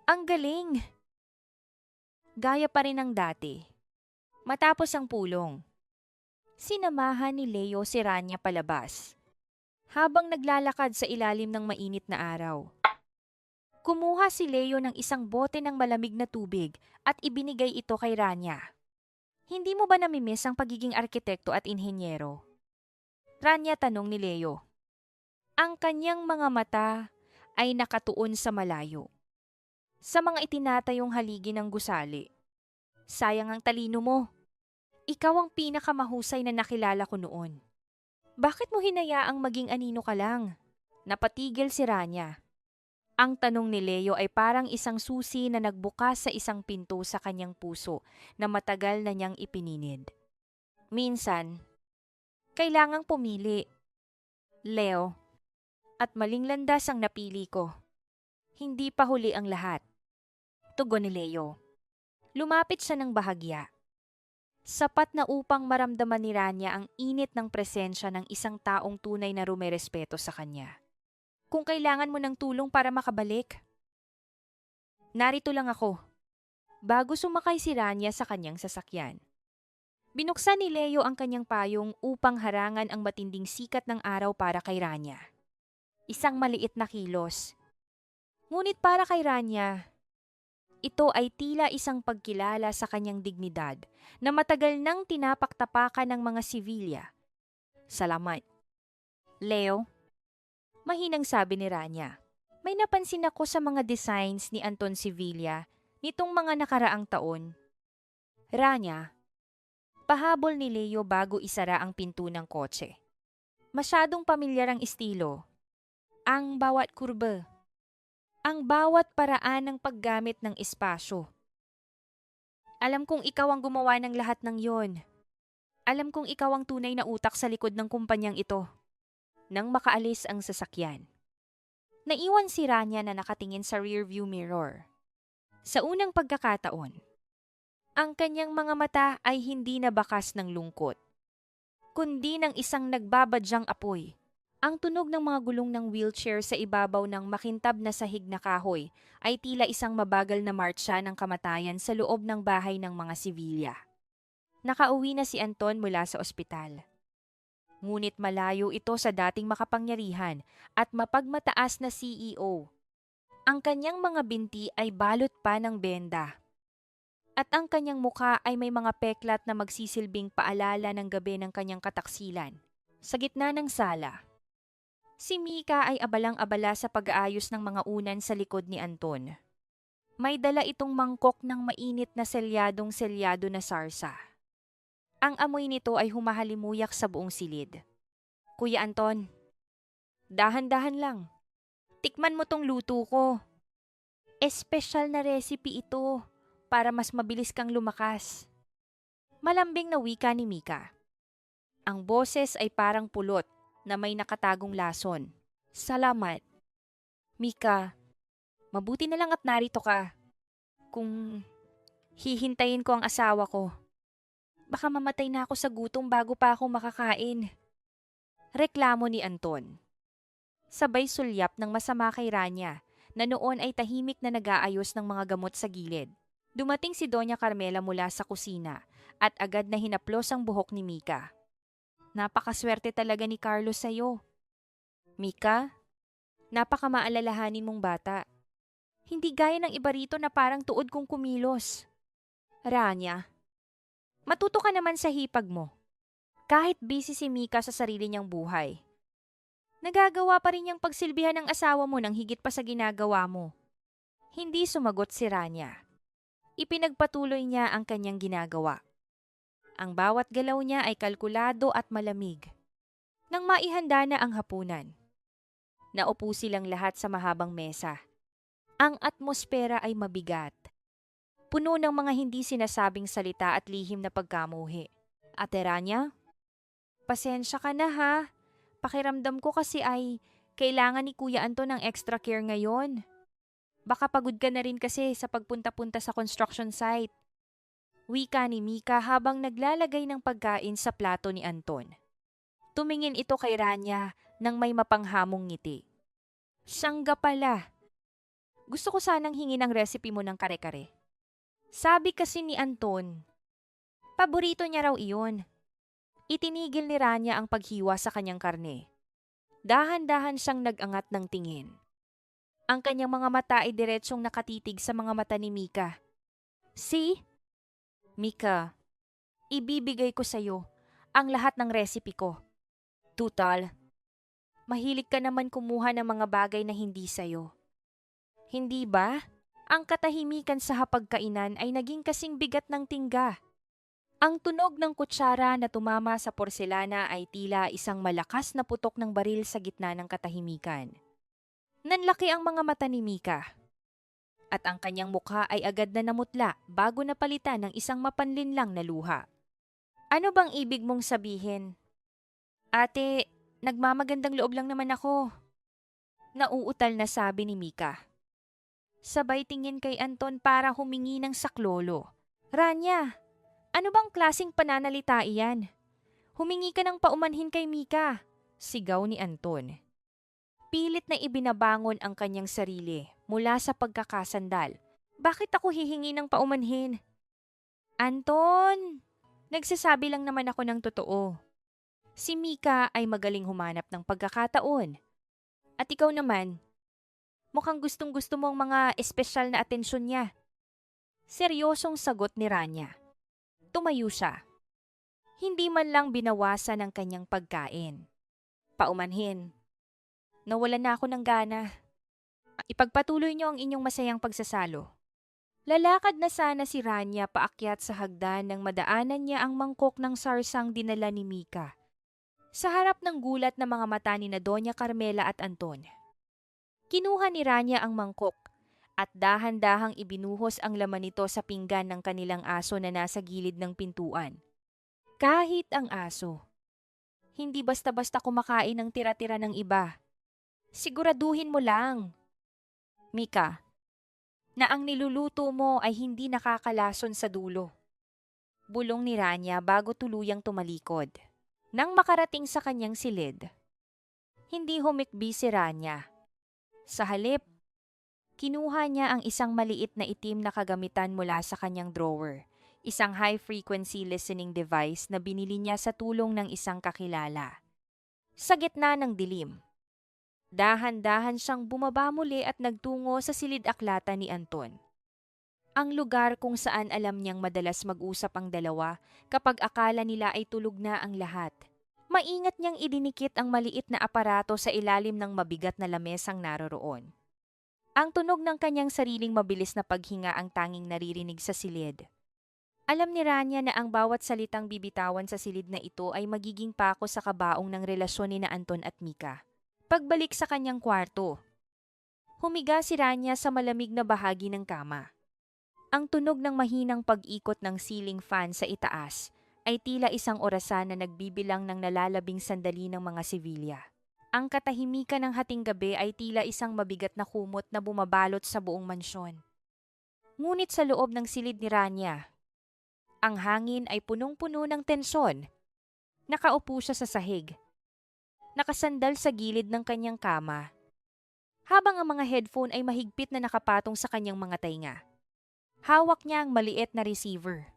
Ang galing! Gaya pa rin ng dati. Matapos ang pulong, sinamahan ni Leo si Rania palabas. Habang naglalakad sa ilalim ng mainit na araw, kumuha si Leo ng isang bote ng malamig na tubig at ibinigay ito kay Rania. Hindi mo ba namimiss ang pagiging arkitekto at inhenyero? Rania, tanong ni Leo. Ang kanyang mga mata ay nakatuon sa malayo. Sa mga itinatayong haligi ng gusali. Sayang ang talino mo. Ikaw ang pinakamahusay na nakilala ko noon. Bakit mo hinayaang maging anino ka lang? Napatigil si Rania. Ang tanong ni Leo ay parang isang susi na nagbukas sa isang pinto sa kanyang puso na matagal na niyang ipininid. Minsan, kailangang pumili. Leo, at maling landas ang napili ko. Hindi pa huli ang lahat. Tugon ni Leo. Lumapit siya ng bahagya. Sapat na upang maramdaman ni Rania ang init ng presensya ng isang taong tunay na rumerespeto sa kanya. Kung kailangan mo ng tulong para makabalik, narito lang ako. Bago sumakay si Rania sa kanyang sasakyan, binuksan ni Leo ang kanyang payong upang harangan ang matinding sikat ng araw para kay Rania. Isang maliit na kilos. Ngunit para kay Rania, ito ay tila isang pagkilala sa kanyang dignidad na matagal nang tinapaktapakan ng mga sibilya. Salamat. Leo, mahinang sabi ni Rania. May napansin ako sa mga designs ni Anton Sevilla nitong mga nakaraang taon. Rania, pahabol ni Leo bago isara ang pinto ng kotse. Masyadong pamilyar ang estilo. Ang bawat kurba. Ang bawat paraan ng paggamit ng espasyo. Alam kong ikaw ang gumawa ng lahat ng yon. Alam kong ikaw ang tunay na utak sa likod ng kumpanyang ito. Nang makaalis ang sasakyan, naiwan si Rania na nakatingin sa rearview mirror. Sa unang pagkakataon, ang kanyang mga mata ay hindi na bakas ng lungkot, kundi ng isang nagbabadyang apoy. Ang tunog ng mga gulong ng wheelchair sa ibabaw ng makintab na sahig na kahoy ay tila isang mabagal na martsya ng kamatayan sa loob ng bahay ng mga sibilya. Nakauwi na si Anton mula sa ospital. Ngunit malayo ito sa dating makapangyarihan at mapagmataas na CEO. Ang kanyang mga binti ay balot pa ng benda. At ang kanyang mukha ay may mga peklat na magsisilbing paalala ng gabi ng kanyang kataksilan. Sa gitna ng sala, si Mika ay abalang-abala sa pag-aayos ng mga unan sa likod ni Anton. May dala itong mangkok ng mainit na selyadong-selyado na sarsa. Ang amoy nito ay humahalimuyak sa buong silid. Kuya Anton, dahan-dahan lang. Tikman mo tong luto ko. Espesyal na recipe ito para mas mabilis kang lumakas. Malambing na wika ni Mika. Ang boses ay parang pulot na may nakatagong lason. Salamat. Mika, mabuti na lang at narito ka. Kung hihintayin ko ang asawa ko, baka mamatay na ako sa gutom bago pa ako makakain. Reklamo ni Anton. Sabay sulyap ng masama kay Rania na noon ay tahimik na nag-aayos ng mga gamot sa gilid. Dumating si Doña Carmela mula sa kusina at agad na hinaplos ang buhok ni Mika. Napakaswerte talaga ni Carlos sa'yo. Mika, napakamaalalahanin mong bata. Hindi gaya ng iba rito na parang tuod kong kumilos. Rania, matuto ka naman sa hipag mo. Kahit busy si Mika sa sarili niyang buhay, nagagawa pa rin niyang pagsilbihan ng asawa mo nang higit pa sa ginagawa mo. Hindi sumagot si Rania. Ipinagpatuloy niya ang kanyang ginagawa. Ang bawat galaw niya ay kalkulado at malamig. Nang maihanda na ang hapunan, naupo silang lahat sa mahabang mesa. Ang atmosfera ay mabigat. Puno ng mga hindi sinasabing salita at lihim na pagkamuhi. Ate Rania, pasensya ka na ha. Pakiramdam ko kasi ay kailangan ni Kuya Anton ng extra care ngayon. Baka pagod ka na rin kasi sa pagpunta-punta sa construction site. Wika ni Mika habang naglalagay ng pagkain sa plato ni Anton. Tumingin ito kay Rania nang may mapanghamong ngiti. Sangga pala. Gusto ko sanang hingin ang recipe mo ng kare-kare. Sabi kasi ni Anton, paborito niya raw iyon. Itinigil ni Rania ang paghiwa sa kanyang karne. Dahan-dahan siyang nag-angat ng tingin. Ang kanyang mga mata ay diretsyong nakatitig sa mga mata ni Mika. See? Mika, ibibigay ko sa'yo ang lahat ng recipe ko. Tutal, mahilig ka naman kumuha ng mga bagay na hindi sa'yo. Hindi ba? Ang katahimikan sa hapagkainan ay naging kasing bigat ng tingga. Ang tunog ng kutsara na tumama sa porselana ay tila isang malakas na putok ng baril sa gitna ng katahimikan. Nanlaki ang mga mata ni Mika. At ang kanyang mukha ay agad na namutla bago napalitan ng isang mapanlinlang na luha. Ano bang ibig mong sabihin? Ate, nagmamagandang loob lang naman ako. Nauutal na sabi ni Mika. Sabay tingin kay Anton para humingi ng saklolo. Rania, Ano bang klasing pananalita iyan? Humingi ka ng paumanhin kay Mika, sigaw ni Anton. Pilit na ibinabangon ang kanyang sarili mula sa pagkakasandal. Bakit ako hihingi ng paumanhin? Anton! Nagsasabi lang naman ako ng totoo. Si Mika ay magaling humanap ng pagkakataon. At ikaw naman, mukhang gustong-gusto mo ang mga espesyal na atensyon niya. Seryosong sagot ni Rania. Tumayo siya. Hindi man lang binawasan ang kanyang pagkain. Paumanhin. Nawalan na ako ng gana. Ipagpatuloy niyo ang inyong masayang pagsasalo. Lalakad na sana si Rania paakyat sa hagdan nang madaanan niya ang mangkok ng sarsang dinala ni Mika. Sa harap ng gulat na mga mata ni na Doña Carmela at Anton. Kinuha ni Rania ang mangkok at dahan-dahang ibinuhos ang laman nito sa pinggan ng kanilang aso na nasa gilid ng pintuan. Kahit ang aso. Hindi basta-basta kumakain ng tira-tira ng iba. Siguraduhin mo lang, Mika, na ang niluluto mo ay hindi nakakalason sa dulo. Bulong ni Rania bago tuluyang tumalikod. Nang makarating sa kanyang silid, hindi humikbi si Rania. Sa halip, kinuha niya ang isang maliit na itim na kagamitan mula sa kanyang drawer, isang high-frequency listening device na binili niya sa tulong ng isang kakilala. Sa gitna ng dilim, dahan-dahan siyang bumaba muli at nagtungo sa silid-aklatan ni Anton. Ang lugar kung saan alam niyang madalas mag-usap ang dalawa kapag akala nila ay tulog na ang lahat. Maingat niyang idinikit ang maliit na aparato sa ilalim ng mabigat na lamesang naroroon. Ang tunog ng kanyang sariling mabilis na paghinga ang tanging naririnig sa silid. Alam ni Rania na ang bawat salitang bibitawan sa silid na ito ay magiging pako sa kabaong ng relasyon ni na Anton at Mika. Pagbalik sa kanyang kwarto, humiga si Rania sa malamig na bahagi ng kama. Ang tunog ng mahinang pag-ikot ng ceiling fan sa itaas ay tila isang orasan na nagbibilang ng nalalabing sandali ng mga sibilya. Ang katahimikan ng hating gabi ay tila isang mabigat na kumot na bumabalot sa buong mansyon. Ngunit sa loob ng silid ni Rania, ang hangin ay punong-puno ng tensyon. Nakaupo siya sa sahig. Nakasandal sa gilid ng kanyang kama, habang ang mga headphone ay mahigpit na nakapatong sa kanyang mga tainga. Hawak niya ang maliit na receiver.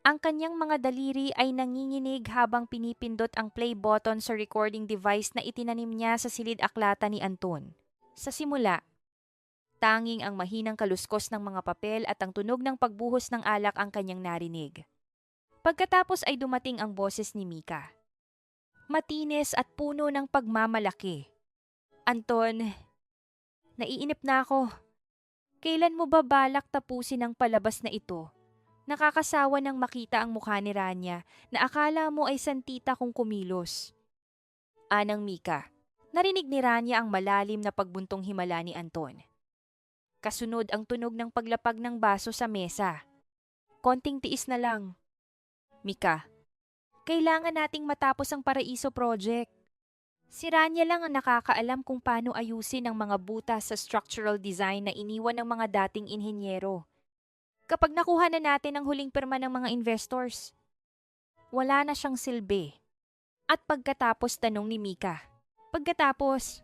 Ang kanyang mga daliri ay nanginginig habang pinipindot ang play button sa recording device na itinanim niya sa silid-aklatan ni Anton. Sa simula, tanging ang mahinang kaluskos ng mga papel at ang tunog ng pagbuhos ng alak ang kanyang narinig. Pagkatapos ay dumating ang boses ni Mika. Matinis at puno ng pagmamalaki. Anton, naiinip na ako. Kailan mo ba balak tapusin ang palabas na ito? Nakakasawa nang makita ang mukha ni Rania na akala mo ay santita kung kumilos. Anang Mika, narinig ni Rania ang malalim na pagbuntong himala ni Anton. Kasunod ang tunog ng paglapag ng baso sa mesa. Konting tiis na lang. Mika, kailangan nating matapos ang Paraiso Project. Si Rania lang ang nakakaalam kung paano ayusin ang mga butas sa structural design na iniwan ng mga dating inhenyero. Kapag nakuha na natin ang huling pirma ng mga investors, wala na siyang silbi. At pagkatapos tanong ni Mika, pagkatapos,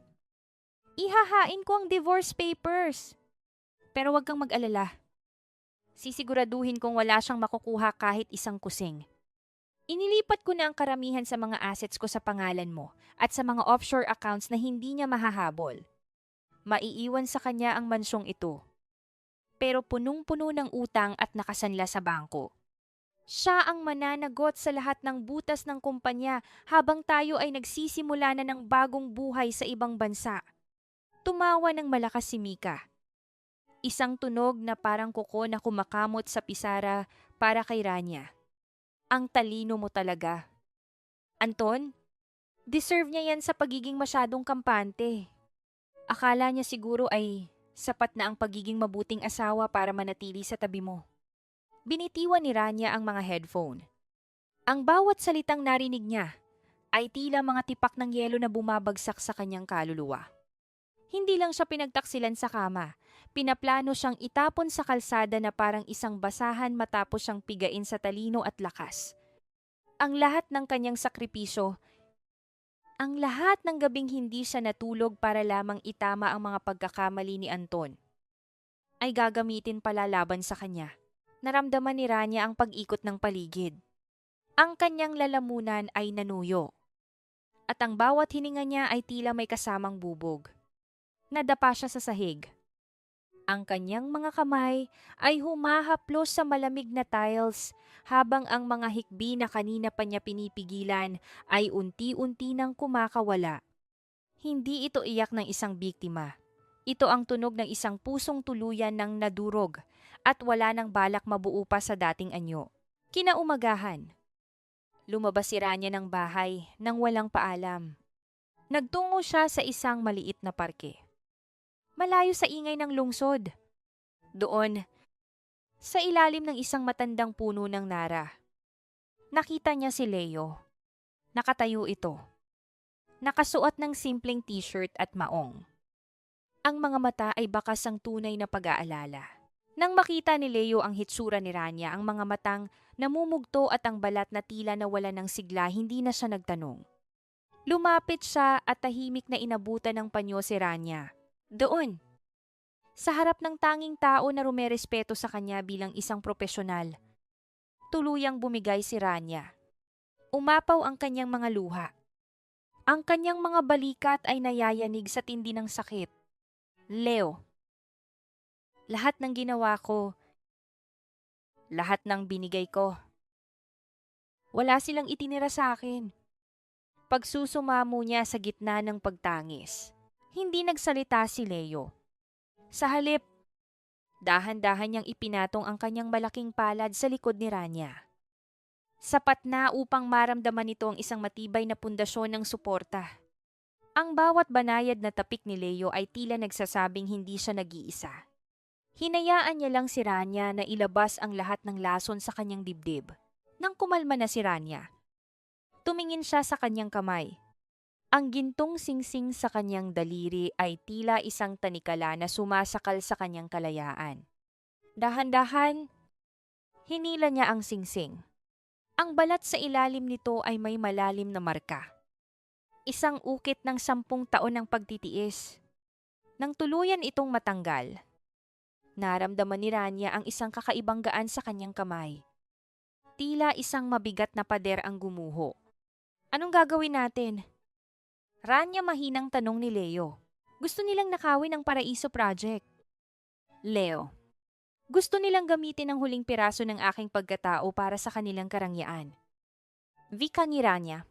ihahain ko ang divorce papers. Pero wag kang mag-alala. Sisiguraduhin kong wala siyang makukuha kahit isang kusing. Inilipat ko na ang karamihan sa mga assets ko sa pangalan mo at sa mga offshore accounts na hindi niya mahahabol. Maiiwan sa kanya ang mansyong ito. Pero punong-puno ng utang at nakasanla sa bangko. Siya ang mananagot sa lahat ng butas ng kumpanya habang tayo ay nagsisimula na ng bagong buhay sa ibang bansa. Tumawa ng malakas si Mika. Isang tunog na parang kuko na kumakamot sa pisara para kay Rania. Ang talino mo talaga. Anton, deserve niya yan sa pagiging masyadong kampante. Akala niya siguro ay sapat na ang pagiging mabuting asawa para manatili sa tabi mo. Binitiwan ni Rania ang mga headphone. Ang bawat salitang narinig niya ay tila mga tipak ng yelo na bumabagsak sa kanyang kaluluwa. Hindi lang siya pinagtaksilan sa kama. Pinaplano siyang itapon sa kalsada na parang isang basahan matapos siyang pigain sa talino at lakas. Ang lahat ng kanyang sakripisyo, ang lahat ng gabing hindi siya natulog para lamang itama ang mga pagkakamali ni Anton, ay gagamitin pala laban sa kanya. Naramdaman ni Rania ang pag-ikot ng paligid. Ang kanyang lalamunan ay nanuyo. At ang bawat hininga niya ay tila may kasamang bubog. Nadapa siya sa sahig. Ang kanyang mga kamay ay humahaplos sa malamig na tiles habang ang mga hikbi na kanina pa niya pinipigilan ay unti-unti nang kumakawala. Hindi ito iyak ng isang biktima. Ito ang tunog ng isang pusong tuluyan ng nadurog at wala nang balak mabuo pa sa dating anyo. Kinaumagahan, lumabas si Rania ng bahay nang walang paalam. Nagtungo siya sa isang maliit na parke. Malayo sa ingay ng lungsod. Doon, sa ilalim ng isang matandang puno ng nara, nakita niya si Leo. Nakatayo ito. Nakasuot ng simpleng t-shirt at maong. Ang mga mata ay bakas ang tunay na pag-aalala. Nang makita ni Leo ang hitsura ni Rania, ang mga matang namumugto at ang balat na tila nawala ng sigla, hindi na siya nagtanong. Lumapit siya at tahimik na inabutan ng panyo si Rania. Doon, sa harap ng tanging tao na rumerespeto sa kanya bilang isang profesional, tuluyang bumigay si Rania. Umapaw ang kanyang mga luha. Ang kanyang mga balikat ay nayayanig sa tindi ng sakit. Leo, lahat ng ginawa ko, lahat ng binigay ko, wala silang itinira sa akin. Pagsusumamo niya sa gitna ng pagtangis. Hindi nagsalita si Leo. Sa halip, dahan-dahan niyang ipinatong ang kanyang malaking palad sa likod ni Rania. Sapat na upang maramdaman nito ang isang matibay na pundasyon ng suporta. Ang bawat banayad na tapik ni Leo ay tila nagsasabing hindi siya nag-iisa. Hinayaan niya lang si Rania na ilabas ang lahat ng lason sa kanyang dibdib. Nang kumalma na si Rania, tumingin siya sa kanyang kamay. Ang gintong singsing sa kanyang daliri ay tila isang tanikala na sumasakal sa kanyang kalayaan. Dahan-dahan, hinila niya ang singsing. Ang balat sa ilalim nito ay may malalim na marka. Isang ukit ng 10 taon ng pagtitiis. Nang tuluyan itong matanggal, naramdaman ni Rania ang isang kakaibang gaan sa kanyang kamay. Tila isang mabigat na pader ang gumuho. Anong gagawin natin? Rania, mahinang tanong ni Leo. Gusto nilang nakawin ang Paraiso Project. Leo, gusto nilang gamitin ang huling piraso ng aking pagkatao para sa kanilang karangyaan. Vika ni Rania,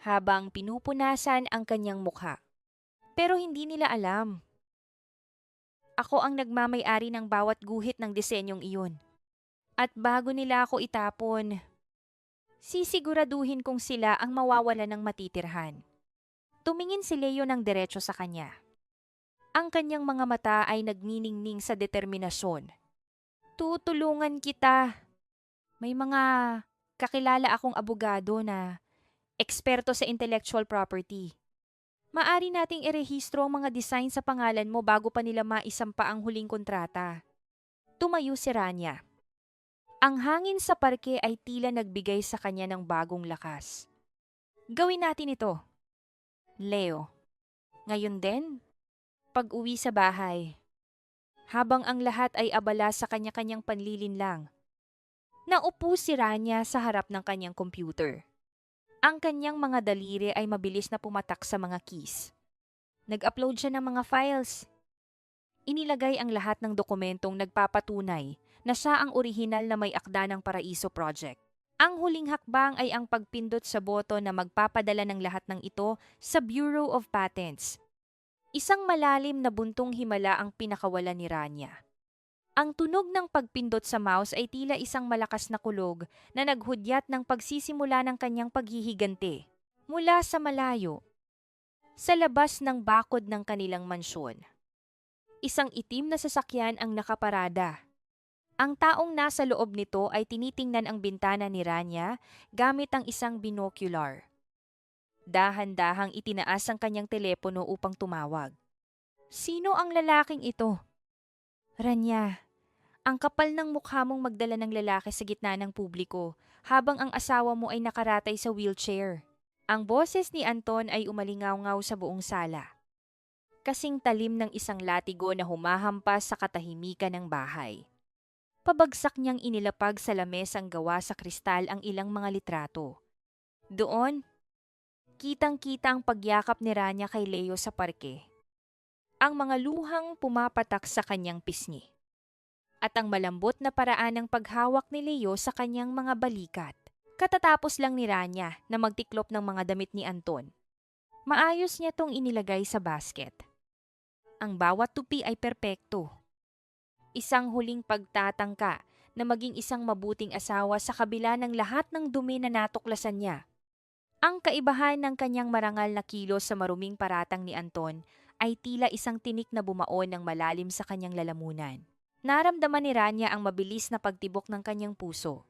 habang pinupunasan ang kanyang mukha. Pero hindi nila alam. Ako ang nagmamay-ari ng bawat guhit ng disenyong iyon. At bago nila ako itapon, sisiguraduhin kong sila ang mawawala ng matitirhan. Tumingin si Leo ng diretso sa kanya. Ang kanyang mga mata ay nagniningning sa determinasyon. Tutulungan kita. May mga kakilala akong abogado na eksperto sa intellectual property. Maari nating irehistro ang mga design sa pangalan mo bago pa nila maisampa ang huling kontrata. Tumayo si Rania. Ang hangin sa parke ay tila nagbigay sa kanya ng bagong lakas. Gawin natin ito. Leo, ngayon din, pag-uwi sa bahay, habang ang lahat ay abala sa kanya-kanyang panlilinlang, naupo si Rania sa harap ng kanyang computer. Ang kanyang mga daliri ay mabilis na pumatak sa mga keys. Nag-upload siya ng mga files. Inilagay ang lahat ng dokumentong nagpapatunay na siya ang orihinal na may akda ng Paraiso Project. Ang huling hakbang ay ang pagpindot sa boto na magpapadala ng lahat ng ito sa Bureau of Patents. Isang malalim na buntong himala ang pinakawalan ni Rania. Ang tunog ng pagpindot sa mouse ay tila isang malakas na kulog na naghudyat ng pagsisimula ng kanyang paghihiganti mula sa malayo, sa labas ng bakod ng kanilang mansyon. Isang itim na sasakyan ang nakaparada. Ang taong nasa loob nito ay tinitingnan ang bintana ni Rania gamit ang isang binocular. Dahan-dahang itinaas ang kanyang telepono upang tumawag. Sino ang lalaking ito? Rania, ang kapal ng mukha mong magdala ng lalaki sa gitna ng publiko habang ang asawa mo ay nakaratay sa wheelchair. Ang boses ni Anton ay umalingaw-ngaw sa buong sala. Kasing talim ng isang latigo na humahampas sa katahimikan ng bahay. Pabagsak niyang inilapag sa lamesang gawa sa kristal ang ilang mga litrato. Doon, kitang-kita ang pagyakap ni Rania kay Leo sa parke. Ang mga luhang pumapatak sa kanyang pisngi. At ang malambot na paraan ng paghawak ni Leo sa kanyang mga balikat. Katatapos lang ni Rania na magtiklop ng mga damit ni Anton. Maayos niya tong inilagay sa basket. Ang bawat tupi ay perpekto. Isang huling pagtatangka na maging isang mabuting asawa sa kabila ng lahat ng dumi na natuklasan niya. Ang kaibahan ng kanyang marangal na kilos sa maruming paratang ni Anton ay tila isang tinik na bumaon ng malalim sa kanyang lalamunan. Naramdaman ni Rania ang mabilis na pagtibok ng kanyang puso.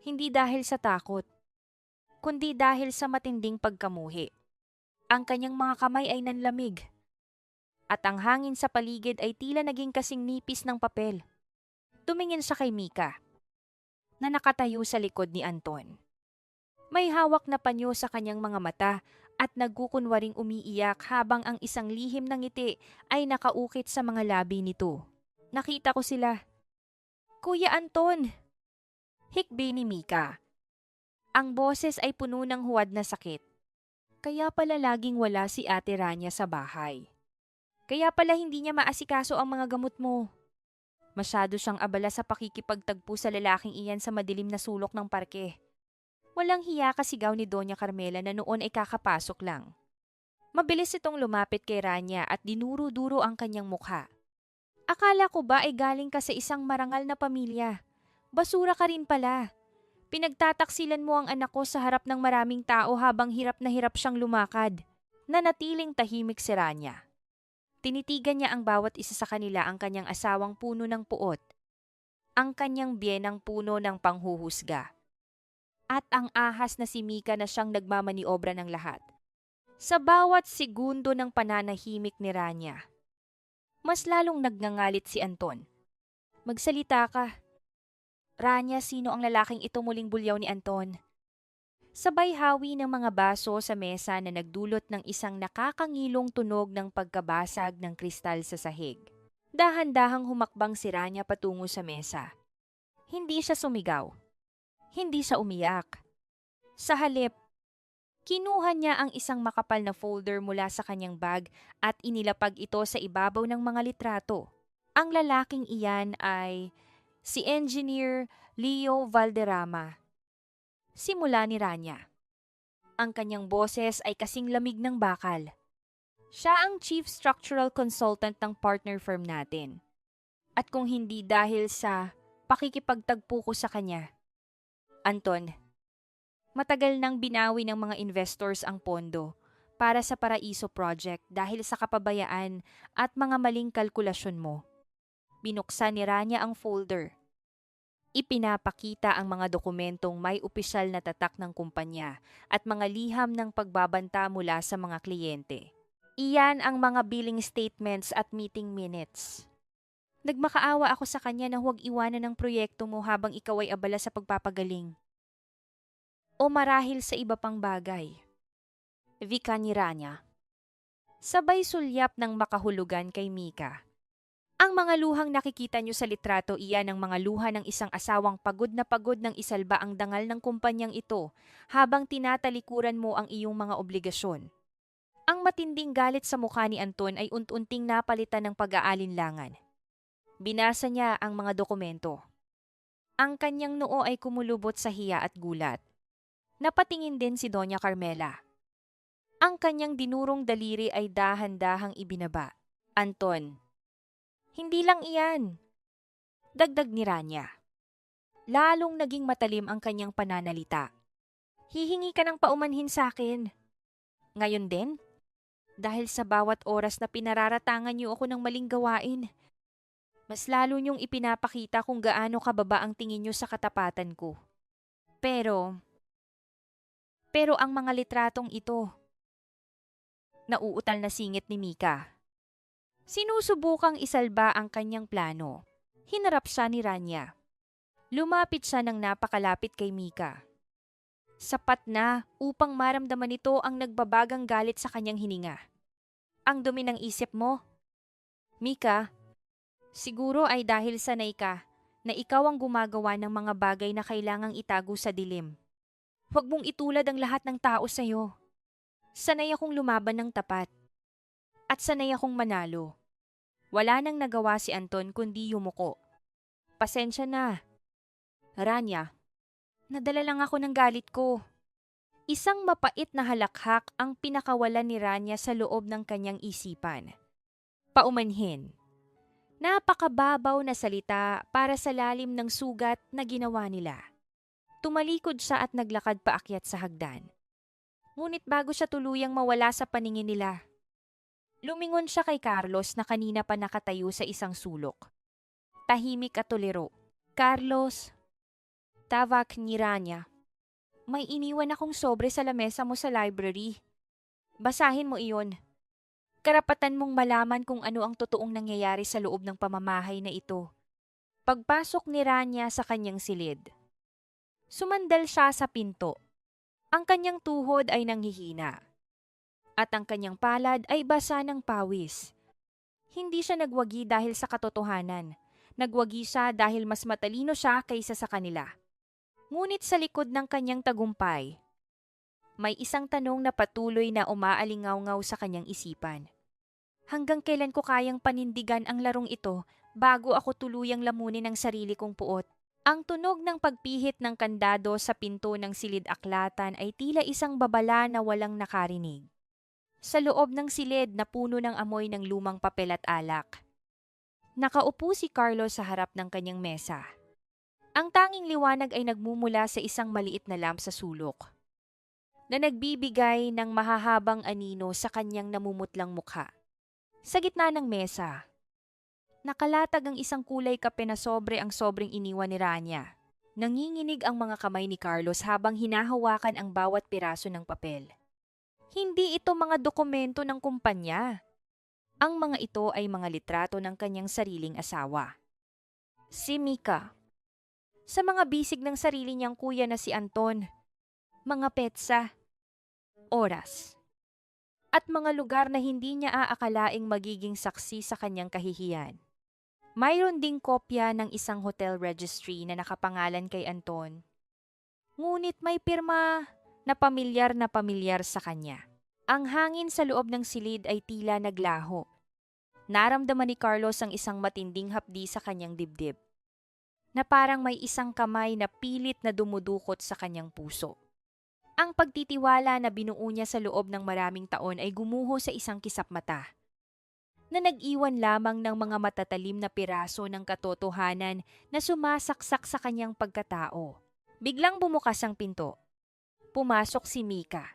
Hindi dahil sa takot, kundi dahil sa matinding pagkamuhi. Ang kanyang mga kamay ay nanlamig. At ang hangin sa paligid ay tila naging kasing nipis ng papel. Tumingin siya kay Mika, na nakatayo sa likod ni Anton. May hawak na panyo sa kanyang mga mata at nagkukunwaring umiiyak habang ang isang lihim ng ngiti ay nakaukit sa mga labi nito. Nakita ko sila. Kuya Anton! Hikbi ni Mika. Ang boses ay puno ng huwad na sakit. Kaya pala laging wala si Ate Rania sa bahay. Kaya pala hindi niya maasikaso ang mga gamot mo. Masyado siyang abala sa pakikipagtagpo sa lalaking iyan sa madilim na sulok ng parke. Walang hiya kasigaw ni Doña Carmela na noon ay kakapasok lang. Mabilis itong lumapit kay Rania at dinuro-duro ang kanyang mukha. Akala ko ba ay galing ka sa isang marangal na pamilya? Basura ka rin pala. Pinagtataksilan mo ang anak ko sa harap ng maraming tao habang hirap na hirap siyang lumakad. Nanatiling tahimik si Rania. Tinitigan niya ang bawat isa sa kanila ang kanyang asawang puno ng puot, ang kanyang biyenang puno ng panghuhusga, at ang ahas na si Mika na siyang nagmamaniobra ng lahat. Sa bawat segundo ng pananahimik ni Rania, mas lalong nagngangalit si Anton. Magsalita ka. Rania, sino ang lalaking ito, muling bulyaw ni Anton? Sabay hawi ng mga baso sa mesa na nagdulot ng isang nakakangilong tunog ng pagkabasag ng kristal sa sahig. Dahan-dahang humakbang si Rania patungo sa mesa. Hindi siya sumigaw. Hindi siya umiyak. Sa halip, kinuha niya ang isang makapal na folder mula sa kanyang bag at inilapag ito sa ibabaw ng mga litrato. Ang lalaking iyan ay si Engineer Leo Valderrama. Simula ni Rania. Ang kanyang boses ay kasing lamig ng bakal. Siya ang Chief Structural Consultant ng partner firm natin. At kung hindi dahil sa pakikipagtagpo ko sa kanya, Anton, matagal nang binawi ng mga investors ang pondo para sa Paraiso Project dahil sa kapabayaan at mga maling kalkulasyon mo. Binuksan ni Rania ang folder. Ipinapakita ang mga dokumentong may opisyal na tatak ng kumpanya at mga liham ng pagbabanta mula sa mga kliyente. Iyan ang mga billing statements at meeting minutes. Nagmakaawa ako sa kanya na huwag iwanan ang proyekto mo habang ikaw ay abala sa pagpapagaling. O marahil sa iba pang bagay. Vika ni Rania. Sabay sulyap ng makahulugan kay Mika. Ang mga luhang nakikita niyo sa litrato iyan ang mga luha ng isang asawang pagod ng isalba ang dangal ng kumpanyang ito habang tinatalikuran mo ang iyong mga obligasyon. Ang matinding galit sa mukha ni Anton ay unti-unting napalitan ng pag-aalinlangan. Binasa niya ang mga dokumento. Ang kanyang noo ay kumulubot sa hiya at gulat. Napatingin din si Doña Carmela. Ang kanyang dinurong daliri ay dahan-dahang ibinaba. Anton, hindi lang iyan. Dagdag ni Rania. Lalong naging matalim ang kanyang pananalita. Hihingi ka ng paumanhin sa akin. Ngayon din? Dahil sa bawat oras na pinararatangan niyo ako ng maling gawain, mas lalo niyong ipinapakita kung gaano kababa ang tingin niyo sa katapatan ko. Pero ang mga litratong ito, nauutal na singit ni Mika. Sinusubukang isalba ang kanyang plano. Hinarap siya ni Rania. Lumapit siya ng napakalapit kay Mika. Sapat na upang maramdaman nito ang nagbabagang galit sa kanyang hininga. Ang dumi ng isip mo. Mika, siguro ay dahil sanay ka na ikaw ang gumagawa ng mga bagay na kailangang itago sa dilim. Huwag mong itulad ang lahat ng tao sa'yo. Sanay akong lumaban ng tapat. At sanay akong manalo. Wala nang nagawa si Anton kundi yumuko. Pasensya na. Rania, nadala lang ako ng galit ko. Isang mapait na halakhak ang pinakawalan ni Rania sa loob ng kanyang isipan. Paumanhin. Napakababaw na salita para sa lalim ng sugat na ginawa nila. Tumalikod siya at naglakad paakyat sa hagdan. Ngunit bago siya tuluyang mawala sa paningin nila, lumingon siya kay Carlos na kanina pa nakatayo sa isang sulok. Tahimik at tuliro. Carlos, tawag ni Rania. May iniwan akong sobre sa lamesa mo sa library. Basahin mo iyon. Karapatan mong malaman kung ano ang totoong nangyayari sa loob ng pamamahay na ito. Pagpasok ni Rania sa kanyang silid. Sumandal siya sa pinto. Ang kanyang tuhod ay nanghihina. At ang kanyang palad ay basa ng pawis. Hindi siya nagwagi dahil sa katotohanan. Nagwagi siya dahil mas matalino siya kaysa sa kanila. Ngunit sa likod ng kanyang tagumpay, may isang tanong na patuloy na umaalingaw-ngaw sa kanyang isipan. Hanggang kailan ko kayang panindigan ang larong ito bago ako tuluyang lamunin ang sarili kong puot? Ang tunog ng pagpihit ng kandado sa pinto ng silid-aklatan ay tila isang babala na walang nakarinig. Sa loob ng silid na puno ng amoy ng lumang papel at alak. Nakaupo si Carlos sa harap ng kanyang mesa. Ang tanging liwanag ay nagmumula sa isang maliit na lamp sa sulok na nagbibigay ng mahahabang anino sa kanyang namumutlang mukha. Sa gitna ng mesa, nakalatag ang isang kulay kape na sobre ang sobreng iniwan ni Rania. Nanginginig ang mga kamay ni Carlos habang hinahawakan ang bawat piraso ng papel. Hindi ito mga dokumento ng kumpanya. Ang mga ito ay mga litrato ng kanyang sariling asawa. Si Mika. Sa mga bisig ng sarili niyang kuya na si Anton. Mga petsa. Oras. At mga lugar na hindi niya aakalaing magiging saksi sa kanyang kahihiyan. Mayroon ding kopya ng isang hotel registry na nakapangalan kay Anton. Ngunit may pirma na pamilyar sa kanya. Ang hangin sa loob ng silid ay tila naglaho. Naramdaman ni Carlos ang isang matinding hapdi sa kanyang dibdib. Na parang may isang kamay na pilit na dumudukot sa kanyang puso. Ang pagtitiwala na binuo niya sa loob ng maraming taon ay gumuho sa isang kisap mata, na nag-iwan lamang ng mga matatalim na piraso ng katotohanan na sumasaksak sa kanyang pagkatao. Biglang bumukas ang pinto. Pumasok si Mika.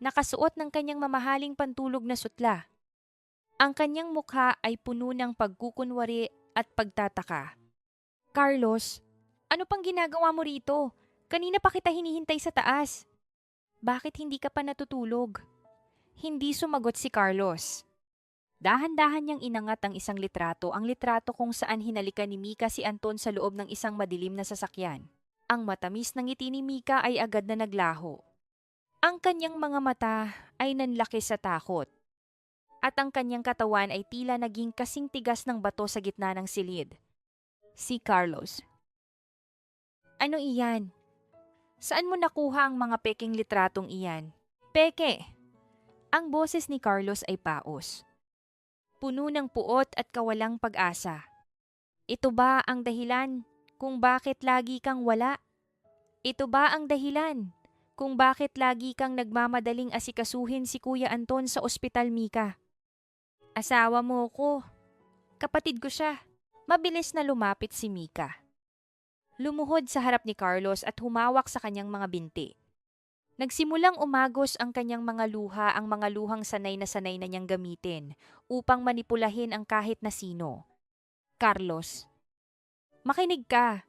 Nakasuot ng kanyang mamahaling pantulog na sutla. Ang kanyang mukha ay puno ng pagkukunwari at pagtataka. Carlos, ano pang ginagawa mo rito? Kanina pa kita hinihintay sa taas. Bakit hindi ka pa natutulog? Hindi sumagot si Carlos. Dahan-dahan niyang inangat ang isang litrato, ang litrato kung saan hinalikan ni Mika si Anton sa loob ng isang madilim na sasakyan. Ang matamis ng ngiti ni Mika ay agad na naglaho. Ang kanyang mga mata ay nanlaki sa takot. At ang kanyang katawan ay tila naging kasing tigas ng bato sa gitna ng silid. Si Carlos. Ano iyan? Saan mo nakuha ang mga peking litratong iyan? Peke! Ang boses ni Carlos ay paos. Puno ng puot at kawalang pag-asa. Ito ba ang dahilan kung bakit lagi kang wala? Ito ba ang dahilan kung bakit lagi kang nagmamadaling asikasuhin si Kuya Anton sa ospital, Mika? Asawa mo ko. Kapatid ko siya. Mabilis na lumapit si Mika. Lumuhod sa harap ni Carlos at humawak sa kanyang mga binti. Nagsimulang umagos ang kanyang mga luha, ang mga luhang sanay na niyang gamitin upang manipulahin ang kahit na sino. Carlos, makinig ka.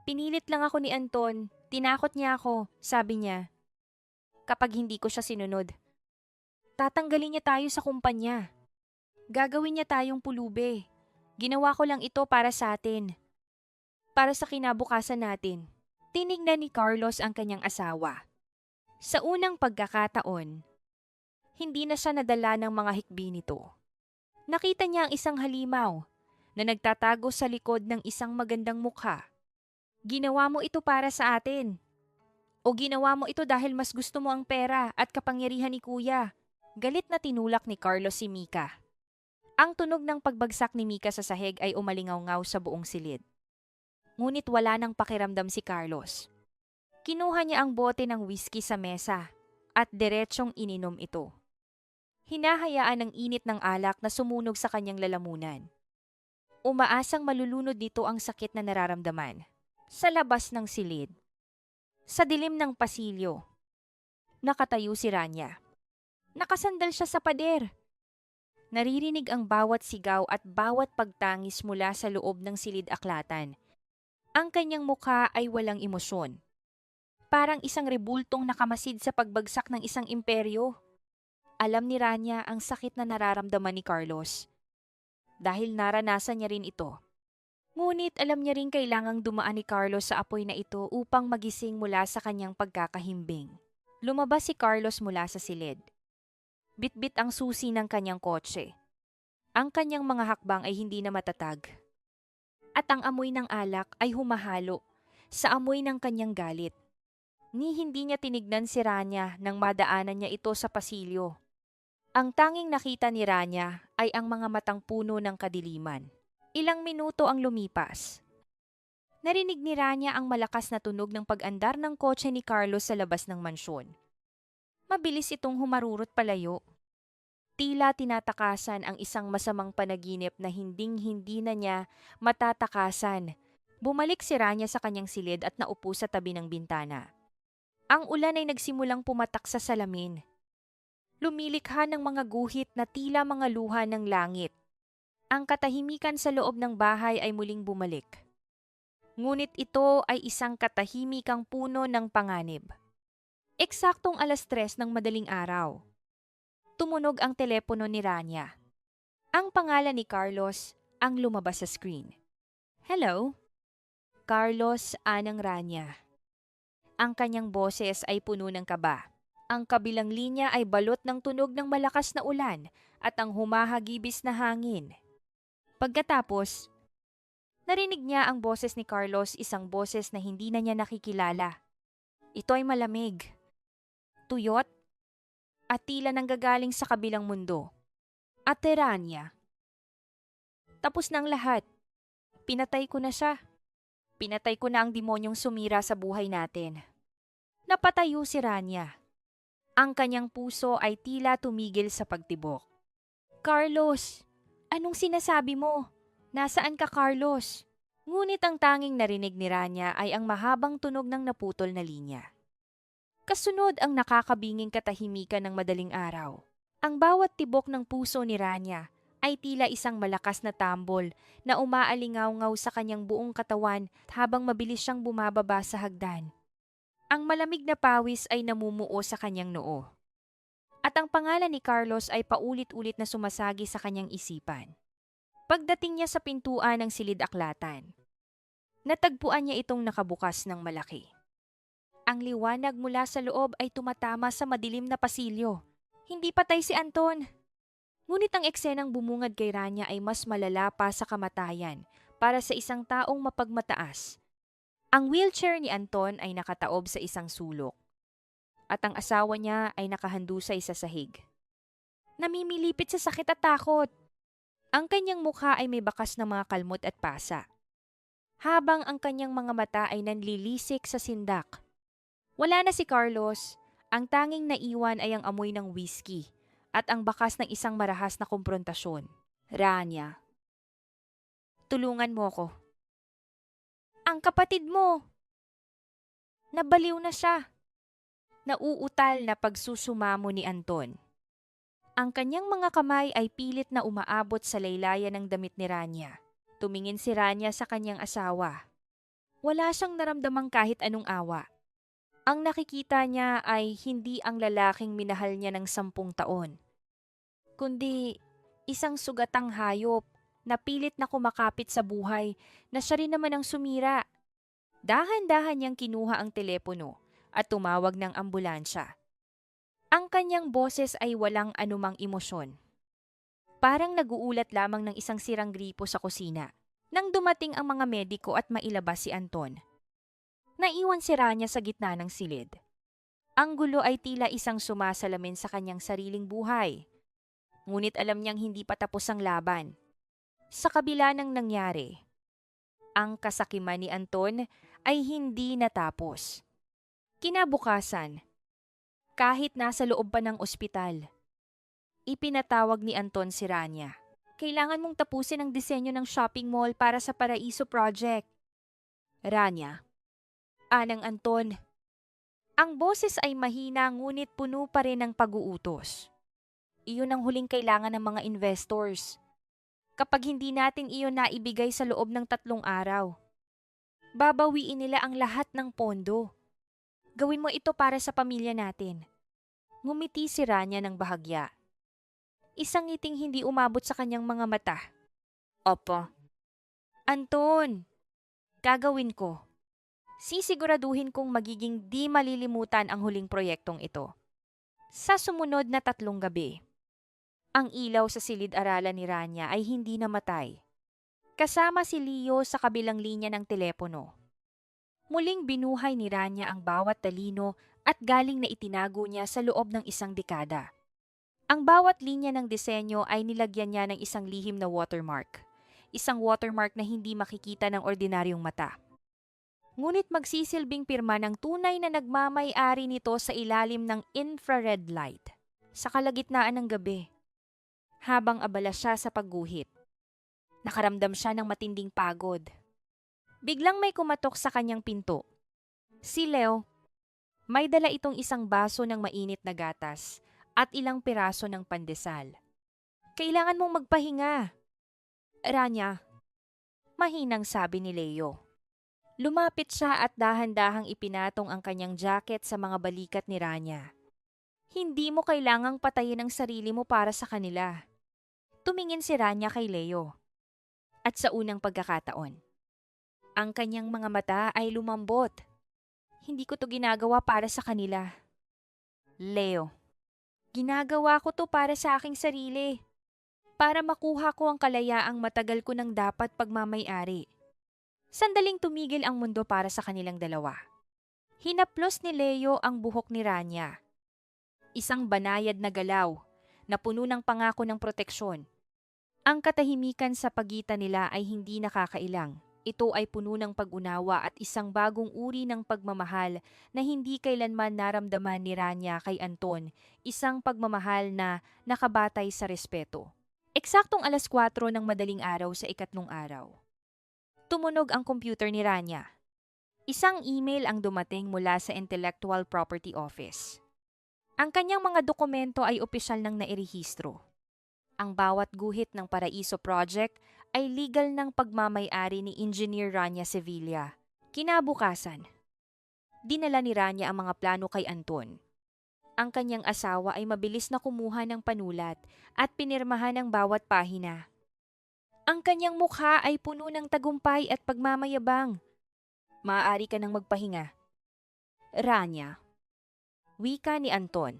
Pinilit lang ako ni Anton, tinakot niya ako, sabi niya. Kapag hindi ko siya sinunod, tatanggalin niya tayo sa kumpanya. Gagawin niya tayong pulube. Ginawa ko lang ito para sa atin. Para sa kinabukasan natin. Tinignan ni Carlos ang kanyang asawa. Sa unang pagkakataon, hindi na siya nadala ng mga hikbi nito. Nakita niya ang isang halimaw na nagtatago sa likod ng isang magandang mukha. Ginawa mo ito para sa atin. O ginawa mo ito dahil mas gusto mo ang pera at kapangyarihan ni kuya. Galit na tinulak ni Carlos si Mika. Ang tunog ng pagbagsak ni Mika sa sahig ay umalingaw-ngaw sa buong silid. Ngunit wala nang pakiramdam si Carlos. Kinuha niya ang bote ng whiskey sa mesa at diretsong ininom ito. Hinahayaan ng init ng alak na sumunog sa kanyang lalamunan. Umaasang malulunod dito ang sakit na nararamdaman. Sa labas ng silid. Sa dilim ng pasilyo. Nakatayo si Rania. Nakasandal siya sa pader. Naririnig ang bawat sigaw at bawat pagtangis mula sa loob ng silid-aklatan. Ang kanyang mukha ay walang emosyon. Parang isang rebultong nakamasid sa pagbagsak ng isang imperyo. Alam ni Rania ang sakit na nararamdaman ni Carlos. Dahil naranasan niya rin ito. Ngunit alam niya rin kailangang dumaan ni Carlos sa apoy na ito upang magising mula sa kanyang pagkakahimbing. Lumabas si Carlos mula sa silid. Bitbit ang susi ng kanyang kotse. Ang kanyang mga hakbang ay hindi na matatag. At ang amoy ng alak ay humahalo sa amoy ng kanyang galit. Ni hindi niya tinignan si Rania nang madaanan niya ito sa pasilyo. Ang tanging nakita ni Rania ay ang mga matang puno ng kadiliman. Ilang minuto ang lumipas. Narinig ni Rania ang malakas na tunog ng pag-andar ng kotse ni Carlos sa labas ng mansyon. Mabilis itong humarurot palayo. Tila tinatakasan ang isang masamang panaginip na hinding-hindi na niya matatakasan. Bumalik si Rania sa kanyang silid at naupo sa tabi ng bintana. Ang ulan ay nagsimulang pumatak sa salamin. Lumilikha ng mga guhit na tila mga luha ng langit. Ang katahimikan sa loob ng bahay ay muling bumalik. Ngunit ito ay isang katahimikang puno ng panganib. Eksaktong 3:00 ng madaling araw. Tumunog ang telepono ni Rania. Ang pangalan ni Carlos ang lumabas sa screen. Hello? Carlos Anang Rania. Ang kanyang boses ay puno ng kaba. Ang kabilang linya ay balot ng tunog ng malakas na ulan at ang humahagibis na hangin. Pagkatapos, narinig niya ang boses ni Carlos, isang boses na hindi na niya nakikilala. Ito ay malamig, tuyot, at tila nanggagaling sa kabilang mundo. Ate Rania. Tapos ng lahat. Pinatay ko na siya. Pinatay ko na ang demonyong sumira sa buhay natin. Napatayo si Rania. Ang kanyang puso ay tila tumigil sa pagtibok. Carlos, anong sinasabi mo? Nasaan ka, Carlos? Ngunit ang tanging narinig ni Rania ay ang mahabang tunog ng naputol na linya. Kasunod ang nakakabinging katahimikan ng madaling araw. Ang bawat tibok ng puso ni Rania ay tila isang malakas na tambol na umaalingaw-ngaw sa kanyang buong katawan habang mabilis siyang bumababa sa hagdan. Ang malamig na pawis ay namumuo sa kanyang noo. At ang pangalan ni Carlos ay paulit-ulit na sumasagi sa kanyang isipan. Pagdating niya sa pintuan ng silid-aklatan, natagpuan niya itong nakabukas ng malaki. Ang liwanag mula sa loob ay tumatama sa madilim na pasilyo. Hindi patay si Anton. Ngunit ang eksenang bumungad kay Rania ay mas malala pa sa kamatayan para sa isang taong mapagmataas. Ang wheelchair ni Anton ay nakataob sa isang sulok. At ang asawa niya ay nakahandusay sa sahig. Namimilipit sa sakit at takot. Ang kanyang mukha ay may bakas na mga kalmot at pasa. Habang ang kanyang mga mata ay nanlilisik sa sindak. Wala na si Carlos. Ang tanging naiwan ay ang amoy ng whiskey at ang bakas ng isang marahas na komprontasyon. Rania, tulungan mo ko. Ang kapatid mo. Nabaliw na siya. Nauutal na pagsusumamo ni Anton. Ang kanyang mga kamay ay pilit na umaabot sa laylayan ng damit ni Rania. Tumingin si Rania sa kanyang asawa. Wala siyang naramdamang kahit anong awa. Ang nakikita niya ay hindi ang lalaking minahal niya ng 10 taon, kundi Isang sugatang hayop na pilit na kumakapit sa buhay na siya rin naman ang sumira. Dahan-dahan niyang kinuha ang telepono at tumawag ng ambulansya. Ang kanyang boses ay walang anumang emosyon. Parang naguulat lamang ng isang sirang gripo sa kusina. Nang dumating ang mga mediko at mailabas si Anton, naiwan si Rania sa gitna ng silid. Ang gulo ay tila isang sumasalamin sa kanyang sariling buhay. Ngunit alam niyang hindi pa tapos ang laban. Sa kabila ng nangyari, ang kasakiman ni Anton ay hindi natapos. Kinabukasan, kahit nasa loob pa ng ospital, ipinatawag ni Anton si Rania. Kailangan mong tapusin ang disenyo ng shopping mall para sa Paraiso Project. Rania. Anang Anton. Ang boses ay mahina ngunit puno pa rin ng pag-uutos. Iyon ang huling kailangan ng mga investors. Kapag hindi natin iyon naibigay sa loob ng 3 araw, babawiin nila ang lahat ng pondo. Gawin mo ito para sa pamilya natin. Ngumiti si Rania ng bahagya. Isang ngiting hindi umabot sa kanyang mga mata. Opo. Anton, gagawin ko. Sisiguraduhin kong magiging di malilimutan ang huling proyektong ito. Sa sumunod na 3 gabi, ang ilaw sa silid-aralan ni Rania ay hindi namatay. Kasama si Leo sa kabilang linya ng telepono. Muling binuhay ni Rania ang bawat talino at galing na itinago niya sa loob ng 1 dekada. Ang bawat linya ng disenyo ay nilagyan niya ng isang lihim na watermark. Isang watermark na hindi makikita ng ordinaryong mata. Ngunit magsisilbing pirma ng tunay na nagmamay-ari nito sa ilalim ng infrared light. Sa kalagitnaan ng gabi, habang abala siya sa pagguhit, nakaramdam siya ng matinding pagod. Biglang may kumatok sa kanyang pinto. Si Leo. May dala itong isang baso ng mainit na gatas at ilang piraso ng pandesal. Kailangan mong magpahinga. Rania, mahinang sabi ni Leo. Lumapit siya at dahan-dahang ipinatong ang kanyang jacket sa mga balikat ni Rania. Hindi mo kailangang patayin ang sarili mo para sa kanila. Tumingin si Rania kay Leo. At sa unang pagkakataon, ang kanyang mga mata ay lumambot. Hindi ko to ginagawa para sa kanila. Leo, ginagawa ko to para sa aking sarili. Para makuha ko ang kalayaang matagal ko nang dapat pagmamay-ari. Sandaling tumigil ang mundo para sa kanilang dalawa. Hinaplos ni Leo ang buhok ni Rania. Isang banayad na galaw na puno ng pangako ng proteksyon. Ang katahimikan sa pagitan nila ay hindi nakakailang. Ito ay puno ng pag-unawa at isang bagong uri ng pagmamahal na hindi kailanman naramdaman ni Rania kay Anton, isang pagmamahal na nakabatay sa respeto. Eksaktong 4:00 ng madaling araw sa 2nd araw. Tumunog ang computer ni Rania. Isang email ang dumating mula sa Intellectual Property Office. Ang kanyang mga dokumento ay opisyal nang nairehistro. Ang bawat guhit ng Paraiso Project ay legal ng pagmamay-ari ni Engineer Rania Sevilla. Kinabukasan, dinala ni Rania ang mga plano kay Anton. Ang kanyang asawa ay mabilis na kumuha ng panulat at pinirmahan ang bawat pahina. Ang kanyang mukha ay puno ng tagumpay at pagmamayabang. Maaari ka nang magpahinga. Rania, wika ni Anton.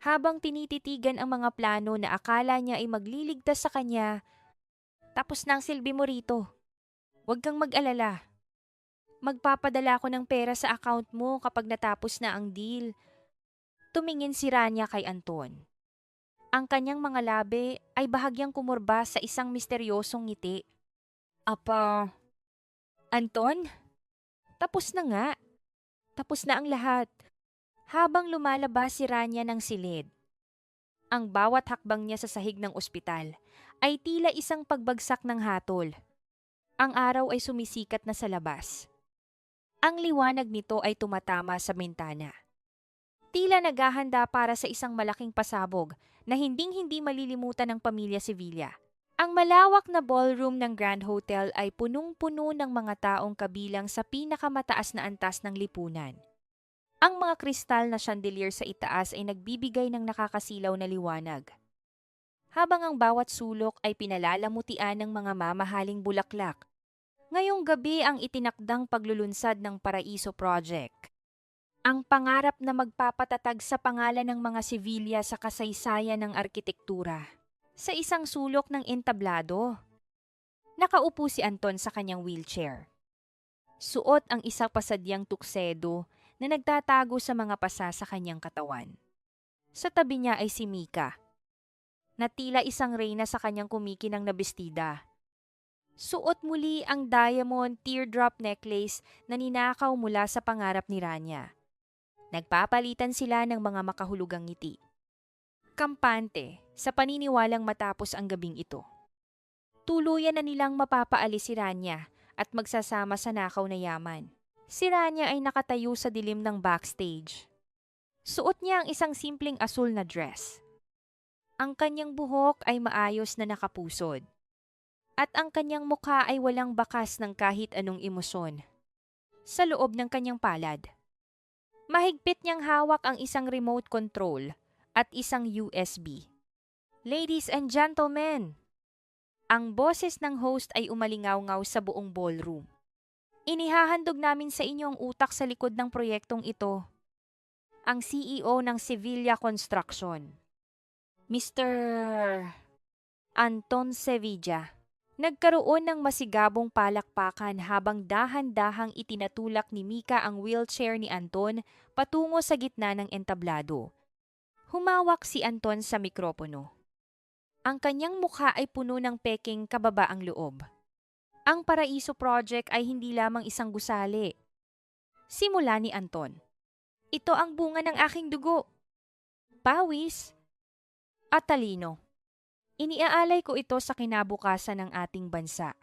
Habang tinititigan ang mga plano na akala niya ay magliligtas sa kanya, tapos na ang silbi mo rito. Huwag kang mag-alala. Magpapadala ko ng pera sa account mo kapag natapos na ang deal. Tumingin si Rania kay Anton. Ang kanyang mga labi ay bahagyang kumurba sa isang misteryosong ngiti. Apa, Anton? Tapos na nga. Tapos na ang lahat. Habang lumalabas si Rania ng silid, ang bawat hakbang niya sa sahig ng ospital ay tila isang pagbagsak ng hatol. Ang araw ay sumisikat na sa labas. Ang liwanag nito ay tumatama sa bintana. Tila naghahanda para sa isang malaking pasabog na hinding-hindi malilimutan ng pamilya Sevilla. Ang malawak na ballroom ng Grand Hotel ay punong-puno ng mga taong kabilang sa pinakamataas na antas ng lipunan. Ang mga kristal na chandelier sa itaas ay nagbibigay ng nakakasilaw na liwanag. habang ang bawat sulok ay pinalalamutian ng mga mamahaling bulaklak. Ngayong gabi ang itinakdang paglulunsad ng Paraiso Project. Ang pangarap na magpapatatag sa pangalan ng mga sibilya sa kasaysayan ng arkitektura. Sa isang sulok ng entablado, nakaupo si Anton sa kanyang wheelchair. Suot ang isa pasadyang tuksedo na nagtatago sa mga pasa sa kanyang katawan. Sa tabi niya ay si Mika, na tila isang reyna sa kanyang kumikinang na bestida. Suot muli ang diamond teardrop necklace na ninakaw mula sa pangarap ni Rania. Nagpapalitan sila ng mga makahulugang ngiti. Kampante sa paniniwalang matapos ang gabing ito. Tuluyan na nilang mapapaalis si Rania at magsasama sa nakaw na yaman. Si Rania ay nakatayo sa dilim ng backstage. Suot niya ang isang simpleng asul na dress. Ang kanyang buhok ay maayos na nakapusod. At ang kanyang mukha ay walang bakas ng kahit anong emosyon. Sa loob ng kanyang palad, mahigpit niyang hawak ang isang remote control at isang USB. Ladies and gentlemen, ang boses ng host ay umalingaw-ngaw sa buong ballroom. Inihahandog namin sa inyo ang utak sa likod ng proyektong ito. Ang CEO ng Sevilla Construction, Mr. Anton Sevilla. Nagkaroon ng masigabong palakpakan habang dahan-dahang itinatulak ni Mika ang wheelchair ni Anton patungo sa gitna ng entablado. Humawak si Anton sa mikropono. Ang kanyang mukha ay puno ng peking kababaang loob. Ang Paraiso Project ay hindi lamang isang gusali. Simula ni Anton. Ito ang bunga ng aking dugo, pawis, at talino. Iniaalay ko ito sa kinabukasan ng ating bansa.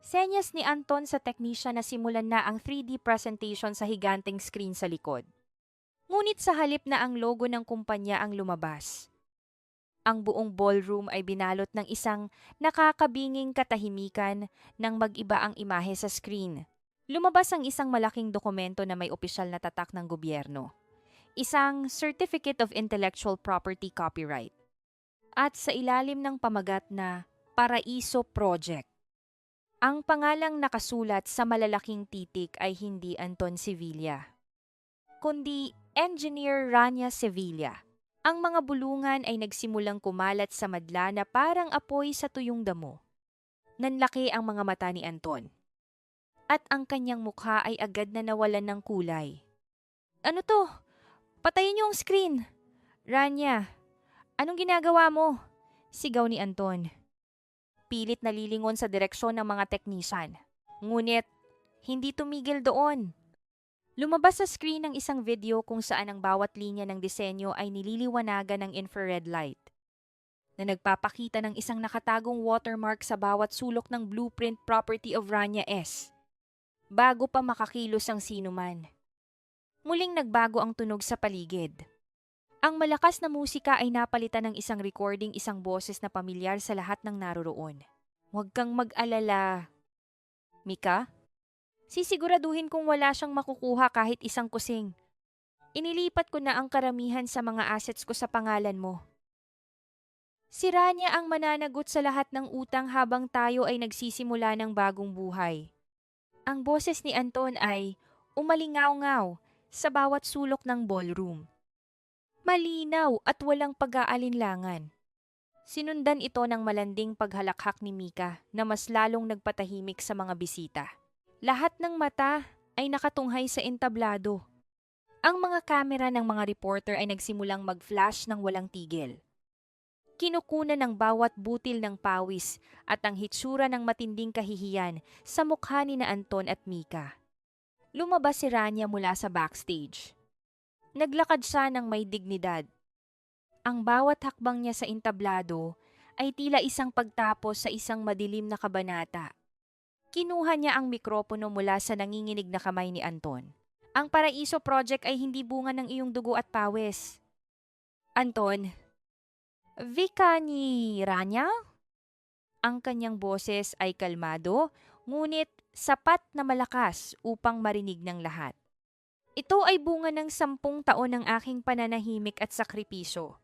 Senyas ni Anton sa technician na simulan na ang 3D presentation sa higanteng screen sa likod. Ngunit sa halip na ang logo ng kumpanya ang lumabas, ang buong ballroom ay binalot ng isang nakakabinging katahimikan nang mag-iba ang imahe sa screen. Lumabas ang isang malaking dokumento na may opisyal na tatak ng gobyerno. Isang Certificate of Intellectual Property Copyright. At sa ilalim ng pamagat na Paraiso Project. Ang pangalang nakasulat sa malalaking titik ay hindi Anton Sevilla, kundi Engineer Rania Sevilla. Ang mga bulungan ay nagsimulang kumalat sa madla na parang apoy sa tuyong damo. Nanlaki ang mga mata ni Anton. At ang kanyang mukha ay agad na nawalan ng kulay. Ano to? Patayin niyo ang screen! Rania, anong ginagawa mo? Sigaw ni Anton. Pilit na lilingon sa direksyon ng mga teknisyan. Ngunit, hindi tumigil doon. Lumabas sa screen ng isang video kung saan ang bawat linya ng disenyo ay nililiwanagan ng infrared light na nagpapakita ng isang nakatagong watermark sa bawat sulok ng blueprint property of Rania S. Bago pa makakilos ang sinuman. Muling nagbago ang tunog sa paligid. Ang malakas na musika ay napalitan ng isang recording, isang boses na pamilyar sa lahat ng naroroon. Huwag kang mag-alala. Mika? Sisiguraduhin kong wala siyang makukuha kahit isang kusing. Inilipat ko na ang karamihan sa mga assets ko sa pangalan mo. Si Rania ang mananagot sa lahat ng utang habang tayo ay nagsisimula ng bagong buhay. Ang boses ni Anton ay umalingaw-ngaw sa bawat sulok ng ballroom. Malinaw at walang pag-aalinlangan. Sinundan ito ng malanding paghalakhak ni Mika na mas lalong nagpatahimik sa mga bisita. Lahat ng mata ay nakatunghay sa entablado. Ang mga kamera ng mga reporter ay nagsimulang mag-flash ng walang tigil. Kinukunan ng bawat butil ng pawis at ang hitsura ng matinding kahihiyan sa mukha ni na Anton at Mika. Lumabas si Rania mula sa backstage. Naglakad siya ng may dignidad. Ang bawat hakbang niya sa entablado ay tila isang pagtapos sa isang madilim na kabanata. Kinuha niya ang mikropono mula sa nanginginig na kamay ni Anton. Ang Paraiso Project ay hindi bunga ng iyong dugo at pawis. Anton, Vika ni Rania? Ang kanyang boses ay kalmado, ngunit sapat na malakas upang marinig ng lahat. Ito ay bunga ng 10 taon ng aking pananahimik at sakripisyo.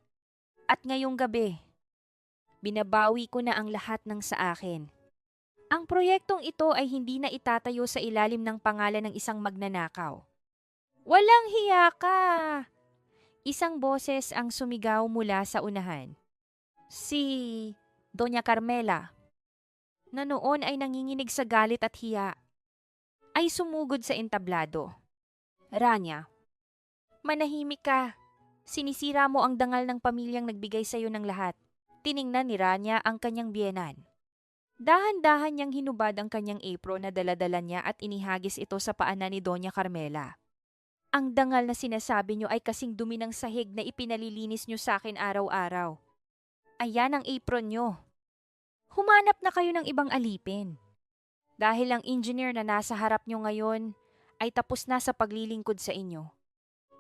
At ngayong gabi, Binabawi ko na ang lahat ng sa akin. Ang proyektong ito ay hindi na itatayo sa ilalim ng pangalan ng isang magnanakaw. Walang hiya ka! Isang boses ang sumigaw mula sa unahan. Si Doña Carmela, na noon ay nanginginig sa galit at hiya, ay sumugod sa entablado. Rania, manahimik ka. Sinisira mo ang dangal ng pamilyang nagbigay sa iyo ng lahat. Tiningnan ni Rania ang kanyang biyenan. Dahan-dahan niyang hinubad ang kanyang apron na daladala niya at inihagis ito sa paanan ni Doña Carmela. Ang dangal na sinasabi niyo ay kasing dumi ng sahig na ipinalilinis niyo sa akin araw-araw. Ayan ang apron niyo. Humanap na kayo ng ibang alipin. Dahil ang engineer na nasa harap niyo ngayon ay tapos na sa paglilingkod sa inyo.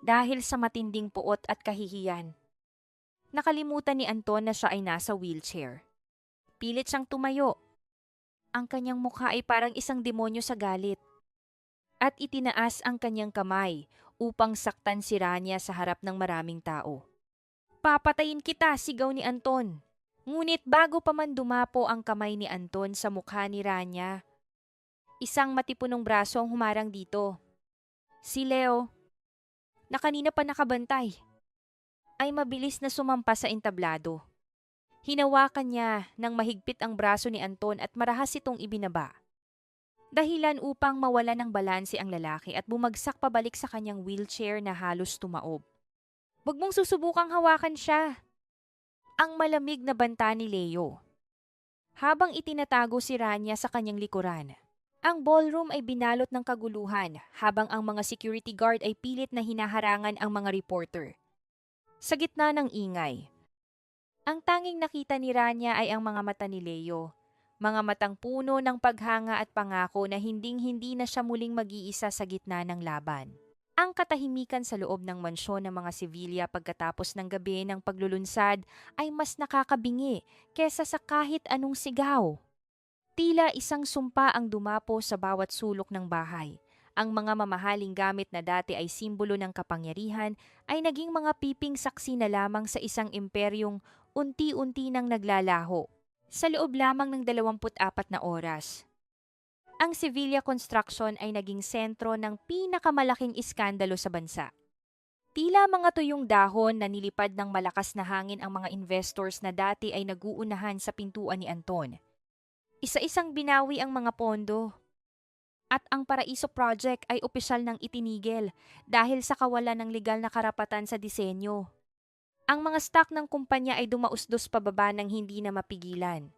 Dahil sa matinding puot at kahihiyan. Nakalimutan ni Anton na siya ay nasa wheelchair. Pilit siyang tumayo. Ang kanyang mukha ay parang isang demonyo sa galit. At itinaas ang kanyang kamay upang saktan si Rania sa harap ng maraming tao. Papatayin kita, sigaw ni Anton. Ngunit bago pa man dumapo ang kamay ni Anton sa mukha ni Rania, isang matipunong braso ang humarang dito. Si Leo, na kanina pa nakabantay, ay mabilis na sumampa sa entablado. Hinawakan niya ng mahigpit ang braso ni Anton at marahas itong ibinaba. Dahilan upang mawala ng balanse ang lalaki at bumagsak pabalik sa kanyang wheelchair na halos tumaob. Huwag mong susubukang hawakan siya. Ang malamig na banta ni Leo. Habang itinatago si Rania sa kanyang likuran, ang ballroom ay binalot ng kaguluhan habang ang mga security guard ay pilit na hinaharangan ang mga reporter. Sa gitna ng ingay, ang tanging nakita ni Rania ay ang mga mata ni Leo, mga matang puno ng paghanga at pangako na hinding-hindi na siya muling mag-iisa sa gitna ng laban. Ang katahimikan sa loob ng mansyon ng mga sibilya pagkatapos ng gabi ng paglulunsad ay mas nakakabingi kesa sa kahit anong sigaw. Tila isang sumpa ang dumapo sa bawat sulok ng bahay. Ang mga mamahaling gamit na dati ay simbolo ng kapangyarihan ay naging mga piping saksi na lamang sa isang imperyong unti-unti nang naglalaho. Sa loob lamang ng 24 na oras. Ang Sevilla Construction ay naging sentro ng pinakamalaking iskandalo sa bansa. Tila mga tuyong dahon na nilipad ng malakas na hangin ang mga investors na dati ay naguunahan sa pintuan ni Anton. Isa-isang binawi ang mga pondo. At ang Paraiso Project ay opisyal nang itinigil dahil sa kawalan ng legal na karapatan sa disenyo. Ang mga stock ng kumpanya ay dumausdos pababa ng hindi na mapigilan.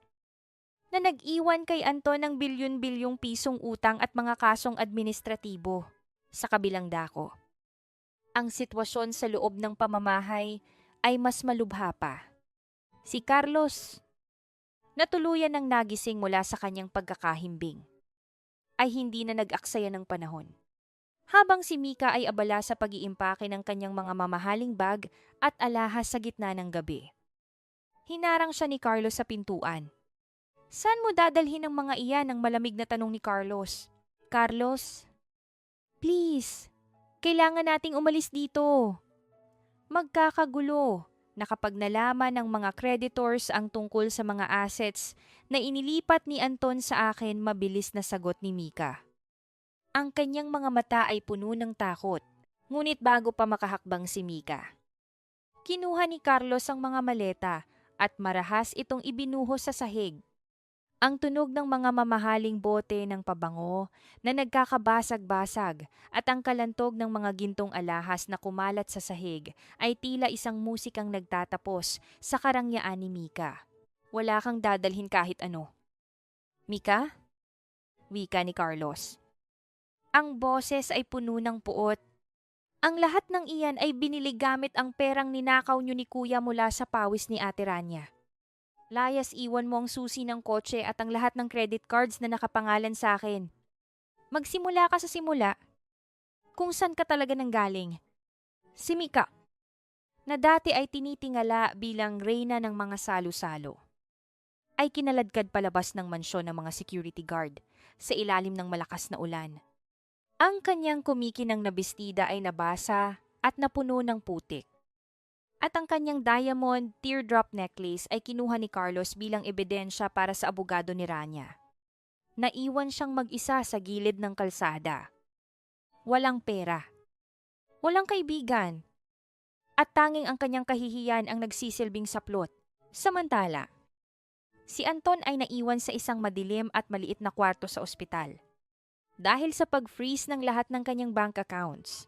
Na nag-iwan kay Anton ng bilyon-bilyong pisong utang at mga kasong administratibo. Sa kabilang dako, ang sitwasyon sa loob ng pamamahay ay mas malubha pa. Si Carlos, na tuluyan ng nagising mula sa kanyang pagkakahimbing, ay hindi na nag-aksaya ng panahon. Habang si Mika ay abala sa pag-iimpake ng kanyang mga mamahaling bag at alahas sa gitna ng gabi. Hinarang siya ni Carlos sa pintuan. Saan mo dadalhin ang mga iyan ang malamig na tanong ni Carlos? Carlos, please, kailangan nating umalis dito. Magkakagulo na kapag nalaman ng mga creditors ang tungkol sa mga assets na inilipat ni Anton sa akin, mabilis na sagot ni Mika. Ang kanyang mga mata ay puno ng takot, ngunit bago pa makahakbang si Mika, kinuha ni Carlos ang mga maleta at marahas itong ibinuhos sa sahig. Ang tunog ng mga mamahaling bote ng pabango na nagkakabasag-basag at ang kalantog ng mga gintong alahas na kumalat sa sahig ay tila isang musikang nagtatapos sa karangyaan ni Mika. Wala kang dadalhin kahit ano. Mika? Wika ni Carlos. Ang boses ay puno ng puot. Ang lahat ng iyan ay binili gamit ang perang ninakaw niyo ni Kuya mula sa pawis ni Ate Rania. Layas iwan mo ang susi ng kotse at ang lahat ng credit cards na nakapangalan sa akin. Magsimula ka sa simula. Kung saan ka talaga nanggaling. Si Mika, na dati ay tinitingala bilang reyna ng mga salo-salo, ay kinaladkad palabas ng mansyon ng mga security guard sa ilalim ng malakas na ulan. Ang kanyang kumikinang na bestida ay nabasa at napuno ng putik. At ang kanyang diamond teardrop necklace ay kinuha ni Carlos bilang ebidensya para sa abogado ni Rania. Naiwan siyang mag-isa sa gilid ng kalsada. Walang pera. Walang kaibigan. At tanging ang kanyang kahihiyan ang nagsisilbing saplot. Samantala, si Anton ay naiwan sa isang madilim at maliit na kwarto sa ospital. Dahil sa pag-freeze ng lahat ng kanyang bank accounts.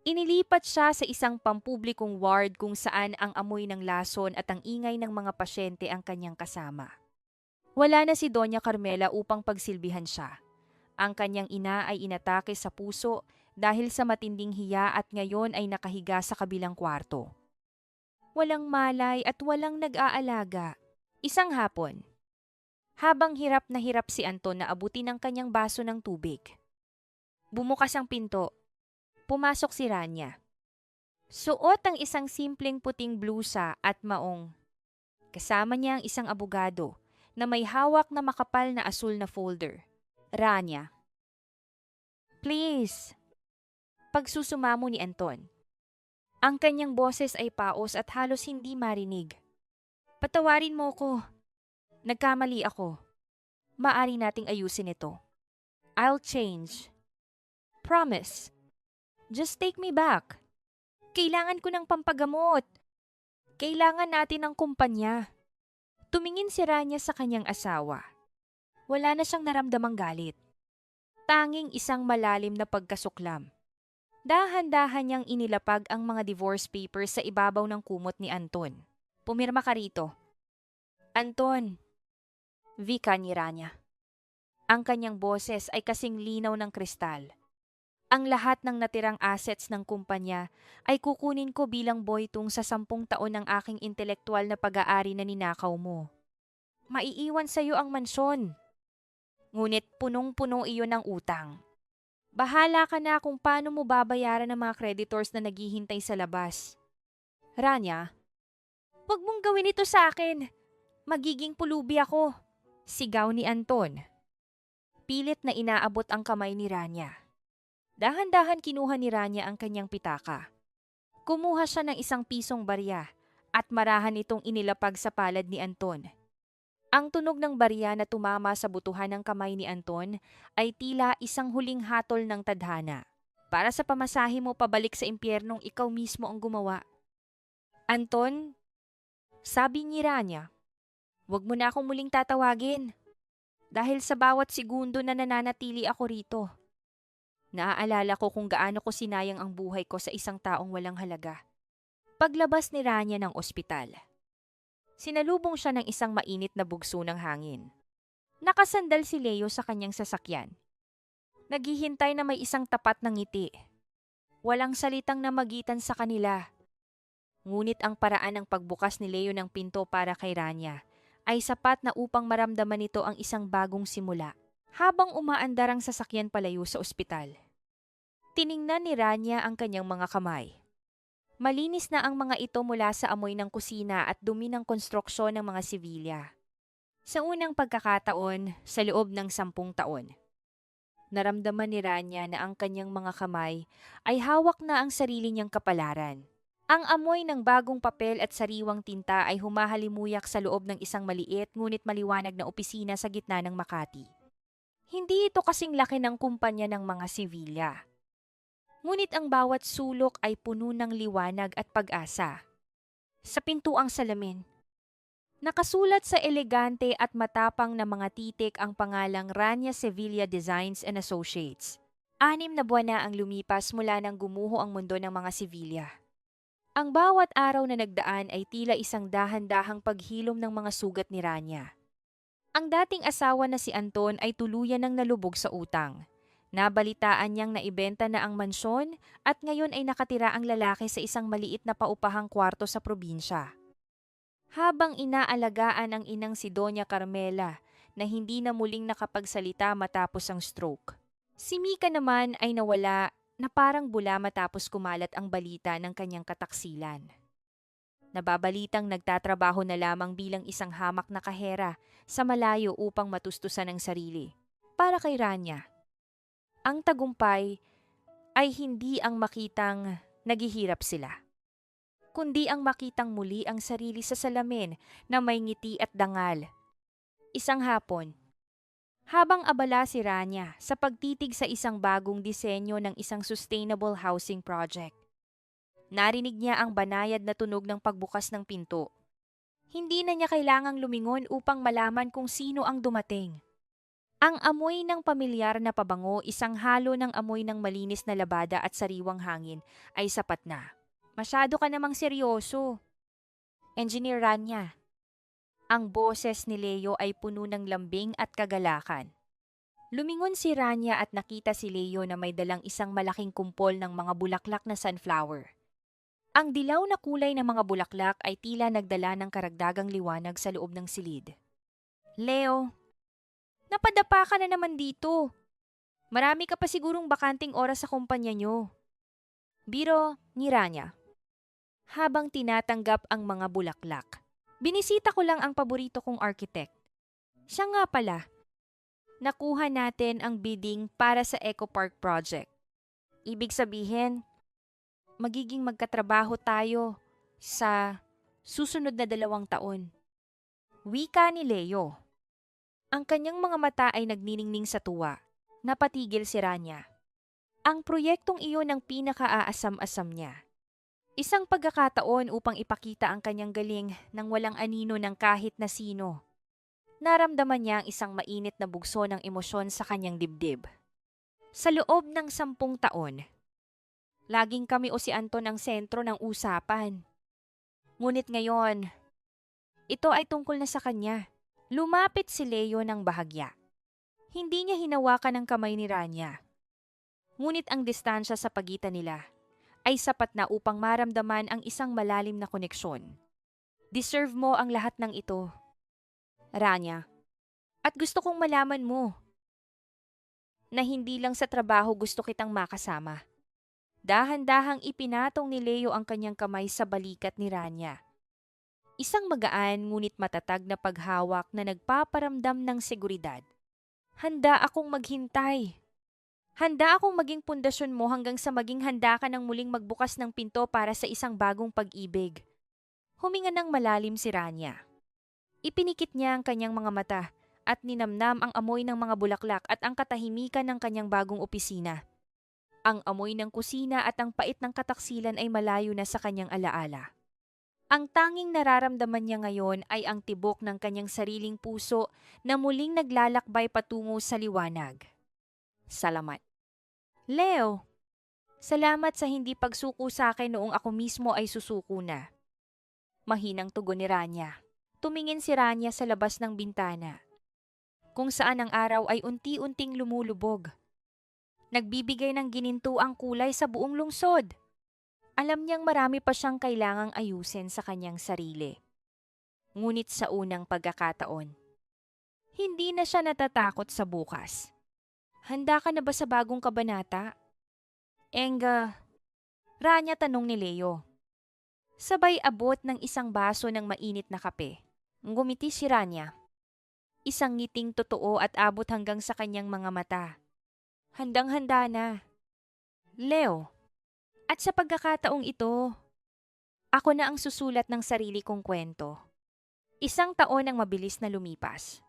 Inilipat siya sa isang pampublikong ward kung saan ang amoy ng lason at ang ingay ng mga pasyente ang kanyang kasama. Wala na si Doña Carmela upang pagsilbihan siya. Ang kanyang ina ay inatake sa puso dahil sa matinding hiya at ngayon ay nakahiga sa kabilang kwarto. Walang malay at walang nag-aalaga. Isang hapon, habang hirap na hirap si Anton na abutin ang kanyang baso ng tubig. Bumukas ang pinto. Pumasok si Rania. Suot ang isang simpleng puting blusa at maong. Kasama niya ang isang abogado na may hawak na makapal na asul na folder. Rania. Please. Pagsusumamo ni Anton. Ang kanyang boses ay paos at halos hindi marinig. Patawarin mo ko. Nagkamali ako. Maari nating ayusin ito. I'll change. Promise. Just take me back. Kailangan ko ng pampagamot. Kailangan natin ng kumpanya. Tumingin si Rania sa kanyang asawa. Wala na siyang naramdamang galit. Tanging isang malalim na pagkasuklam. Dahan-dahan niyang inilapag ang mga divorce papers sa ibabaw ng kumot ni Anton. Pumirma ka rito. Anton. Vika ni Rania. Ang kanyang boses ay kasing linaw ng kristal. Ang lahat ng natirang assets ng kumpanya ay kukunin ko bilang boytong sa 10 taon ng aking intelektual na pag-aari na ninakaw mo. Maiiwan sa iyo ang mansyon. Ngunit punong-puno iyon ng utang. Bahala ka na kung paano mo babayaran ng mga creditors na naghihintay sa labas. Rania, huwag mong gawin ito sa akin. Magiging pulubi ako. Sigaw ni Anton. Pilit na inaabot ang kamay ni Rania. Dahan-dahan kinuha ni Rania ang kanyang pitaka. Kumuha siya ng 1 pisong barya at marahan itong inilapag sa palad ni Anton. Ang tunog ng barya na tumama sa butuhan ng kamay ni Anton ay tila isang huling hatol ng tadhana. Para sa pamasahe mo pabalik sa impyernong ikaw mismo ang gumawa. Anton, sabi ni Rania, huwag mo na akong muling tatawagin. Dahil sa bawat segundo na nananatili ako rito. Naaalala ko kung gaano ko sinayang ang buhay ko sa isang taong walang halaga. Paglabas ni Rania ng ospital, sinalubong siya ng isang mainit na bugso ng hangin. Nakasandal si Leo sa kanyang sasakyan. Naghihintay na may isang tapat ng ngiti. Walang salitang namagitan sa kanila. Ngunit ang paraan ng pagbukas ni Leo ng pinto para kay Rania ay sapat na upang maramdaman nito ang isang bagong simula. Habang umaandar ang sasakyan palayo sa ospital, tiningnan ni Rania ang kanyang mga kamay. Malinis na ang mga ito mula sa amoy ng kusina at dumi ng konstruksyon ng mga sibilya. Sa unang pagkakataon, sa loob ng 10 taon, naramdaman ni Rania na ang kanyang mga kamay ay hawak na ang sarili niyang kapalaran. Ang amoy ng bagong papel at sariwang tinta ay humahalimuyak sa loob ng isang maliit ngunit maliwanag na opisina sa gitna ng Makati. Hindi ito kasing laki ng kumpanya ng mga sibilya. Ngunit ang bawat sulok ay puno ng liwanag at pag-asa. Sa pintuang salamin, nakasulat sa elegante at matapang na mga titik ang pangalang Rania Sevilla Designs and Associates. 6 na buwan na ang lumipas mula nang gumuho ang mundo ng mga sibilya. Ang bawat araw na nagdaan ay tila isang dahan-dahang paghilom ng mga sugat ni Rania. Ang dating asawa na si Anton ay tuluyan ng nalubog sa utang. Nabalitaan niyang naibenta na ang mansyon at ngayon ay nakatira ang lalaki sa isang maliit na paupahang kwarto sa probinsya. Habang inaalagaan ang inang si Doña Carmela na hindi na muling nakapagsalita matapos ang stroke, si Mika naman ay nawala na parang bula matapos kumalat ang balita ng kanyang kataksilan. Nababalitang nagtatrabaho na lamang bilang isang hamak na kahera sa malayo upang matustusan ang sarili. Para kay Rania, ang tagumpay ay hindi ang makitang naghihirap sila, kundi ang makitang muli ang sarili sa salamin na may ngiti at dangal. Isang hapon, habang abala si Rania sa pagtitig sa isang bagong disenyo ng isang sustainable housing project, narinig niya ang banayad na tunog ng pagbukas ng pinto. Hindi na niya kailangang lumingon upang malaman kung sino ang dumating. Ang amoy ng pamilyar na pabango, isang halo ng amoy ng malinis na labada at sariwang hangin ay sapat na. Masyado ka namang seryoso. Engineer Rania. Ang boses ni Leo ay puno ng lambing at kagalakan. Lumingon si Rania at nakita si Leo na may dalang isang malaking kumpol ng mga bulaklak na sunflower. Ang dilaw na kulay ng mga bulaklak ay tila nagdala ng karagdagang liwanag sa loob ng silid. Leo, napadapa ka na naman dito. Marami ka pa sigurong bakanting oras sa kumpanya nyo. Biro ni Rania. Habang tinatanggap ang mga bulaklak, binisita ko lang ang paborito kong architect. Siya nga pala. Nakuha natin ang bidding para sa Eco Park project. Ibig sabihin, magiging magkatrabaho tayo sa susunod na 2 taon. Wika ni Leo. Ang kanyang mga mata ay nagniningning sa tuwa. Napatigil si Rania. Ang proyektong iyon ang pinaka-aasam-asam niya. Isang pagkakataon upang ipakita ang kanyang galing nang walang anino ng kahit na sino. Naramdaman niya ang isang mainit na bugso ng emosyon sa kanyang dibdib. Sa loob ng 10 taon, laging kami o si Anton ang sentro ng usapan. Ngunit ngayon, ito ay tungkol na sa kanya. Lumapit si Leo ng bahagya. Hindi niya hinawakan ang kamay ni Rania. Ngunit ang distansya sa pagitan nila ay sapat na upang maramdaman ang isang malalim na koneksyon. Deserve mo ang lahat ng ito, Rania. At gusto kong malaman mo na hindi lang sa trabaho gusto kitang makasama. Dahan-dahang ipinatong ni Leo ang kanyang kamay sa balikat ni Rania. Isang magaan ngunit matatag na paghawak na nagpaparamdam ng seguridad. Handa akong maghintay. Handa akong maging pundasyon mo hanggang sa maging handa ka ng muling magbukas ng pinto para sa isang bagong pag-ibig. Huminga ng malalim si Rania. Ipinikit niya ang kanyang mga mata at ninamnam ang amoy ng mga bulaklak at ang katahimikan ng kanyang bagong opisina. Ang amoy ng kusina at ang pait ng kataksilan ay malayo na sa kanyang alaala. Ang tanging nararamdaman niya ngayon ay ang tibok ng kanyang sariling puso na muling naglalakbay patungo sa liwanag. Salamat. Leo, salamat sa hindi pagsuko sa akin noong ako mismo ay susuko na. Mahinang tugon ni Rania. Tumingin si Rania sa labas ng bintana, kung saan ang araw ay unti-unting lumulubog. Nagbibigay ng ginintuang kulay sa buong lungsod. Alam niyang marami pa siyang kailangang ayusin sa kanyang sarili. Ngunit sa unang pagkakataon, hindi na siya natatakot sa bukas. Handa ka na ba sa bagong kabanata? Rania tanong ni Leo. Sabay abot ng isang baso ng mainit na kape. Ngumiti si Rania. Isang ngiting totoo at abot hanggang sa kanyang mga mata. Handang-handa na. Leo, at sa pagkakataong ito, ako na ang susulat ng sarili kong kwento. 1 taon ang mabilis na lumipas.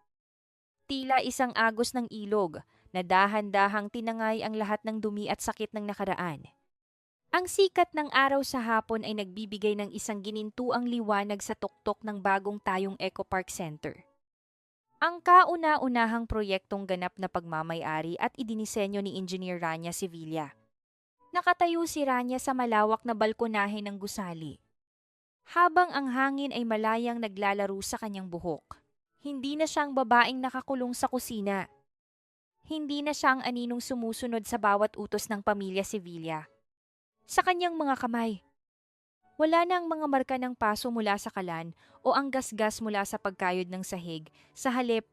Tila isang agos ng ilog na dahan-dahang tinangay ang lahat ng dumi at sakit ng nakaraan. Ang sikat ng araw sa hapon ay nagbibigay ng isang ginintuang liwanag sa tuktok ng bagong tayong Eco Park Center. Ang kauna-unahang proyektong ganap na pagmamay-ari at idinisenyo ni Engineer Rania Sevilla. Nakatayo si Rania sa malawak na balkonahe ng gusali. Habang ang hangin ay malayang naglalaro sa kanyang buhok. Hindi na siyang babaeng nakakulong sa kusina. Hindi na siya ang aninong sumusunod sa bawat utos ng pamilya Sevilla. Sa kanyang mga kamay, wala na ang mga marka ng paso mula sa kalan o ang gasgas mula sa pagkayod ng sahig. Sa halip,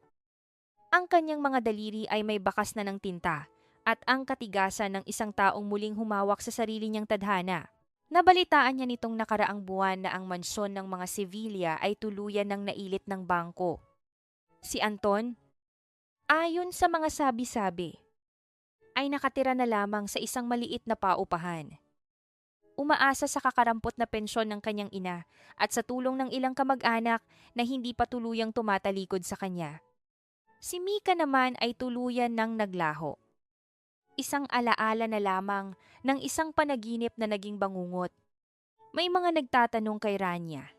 ang kanyang mga daliri ay may bakas na ng tinta at ang katigasan ng isang taong muling humawak sa sarili niyang tadhana. Nabalitaan niya nitong nakaraang buwan na ang mansyon ng mga Sevilla ay tuluyan ng nailit ng bangko. Si Anton, ayon sa mga sabi-sabi, ay nakatira na lamang sa isang maliit na paupahan. umaasa sa kakarampot na pensyon ng kanyang ina at sa tulong ng ilang kamag-anak na hindi pa tuluyang tumatalikod sa kanya. Si Mika naman ay tuluyan ng naglaho. Isang alaala na lamang ng isang panaginip na naging bangungot. May mga nagtatanong kay Rania,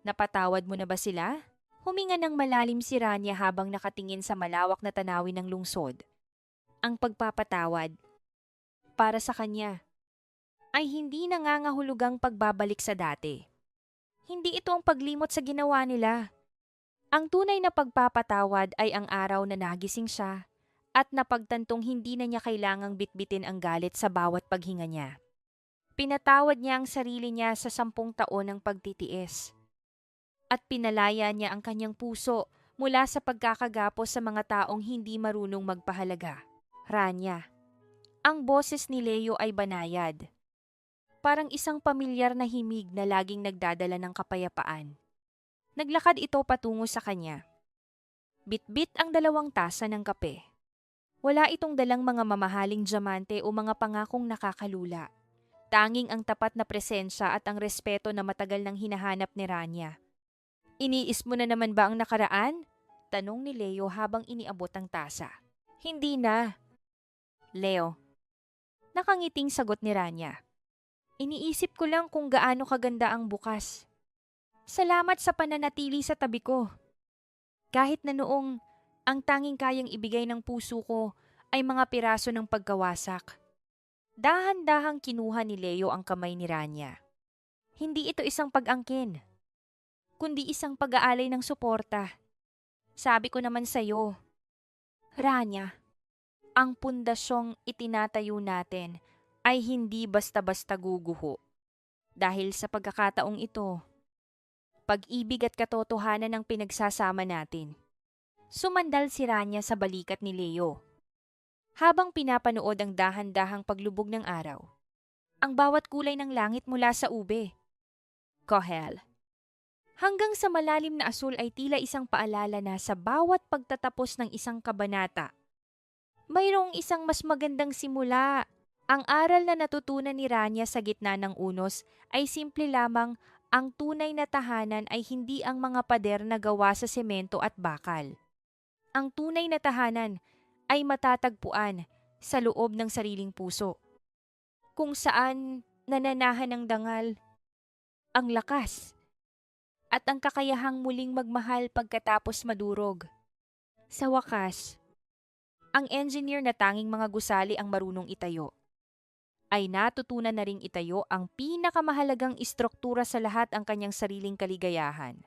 "Napatawad mo na ba sila?" Huminga ng malalim si Rania habang nakatingin sa malawak na tanawin ng lungsod. Ang pagpapatawad, para sa kanya, ay hindi nangangahulugang pagbabalik sa dati. Hindi ito ang paglimot sa ginawa nila. Ang tunay na pagpapatawad ay ang araw na nagising siya at napagtantong hindi na niya kailangang bitbitin ang galit sa bawat paghinga niya. Pinatawad niya ang sarili niya sa 10 taon ng pagtitiis. At pinalaya niya ang kanyang puso mula sa pagkakagapos sa mga taong hindi marunong magpahalaga. Rania. Ang boses ni Leo ay banayad. Parang isang pamilyar na himig na laging nagdadala ng kapayapaan. Naglakad ito patungo sa kanya. Bitbit ang 2 tasa ng kape. Wala itong dalang mga mamahaling diamante o mga pangakong nakakalula. Tanging ang tapat na presensya at ang respeto na matagal nang hinahanap ni Rania. "Iniis mo na naman ba ang nakaraan?" tanong ni Leo habang iniabot ang tasa. "Hindi na." Leo. Nakangiting sagot ni Rania. "Iniisip ko lang kung gaano kaganda ang bukas. Salamat sa pananatili sa tabi ko. Kahit na noong ang tanging kayang ibigay ng puso ko ay mga piraso ng pagkawasak." Dahan-dahang kinuha ni Leo ang kamay ni Rania. Hindi ito isang pag-angkin, kundi isang pag-aalay ng suporta. "Sabi ko naman sa'yo, Rania, ang pundasyong itinatayo natin ay hindi basta-basta guguho. Dahil sa pagkakataong ito, pag-ibig at katotohanan ang pinagsasama natin." Sumandal si Rania sa balikat ni Leo habang pinapanood ang dahan-dahang paglubog ng araw. Ang bawat kulay ng langit mula sa ube, Kohel, hanggang sa malalim na asul ay tila isang paalala na sa bawat pagtatapos ng isang kabanata, mayroong isang mas magandang simula. Ang aral na natutunan ni Rania sa gitna ng unos ay simple lamang: ang tunay na tahanan ay hindi ang mga pader na gawa sa semento at bakal. Ang tunay na tahanan ay matatagpuan sa loob ng sariling puso, kung saan nananahan ng dangal, ang lakas, at ang kakayahang muling magmahal pagkatapos madurog. Sa wakas, ang engineer na tanging mga gusali ang marunong itayo, ay natutunan na ring itayo ang pinakamahalagang istruktura sa lahat, ang kanyang sariling kaligayahan.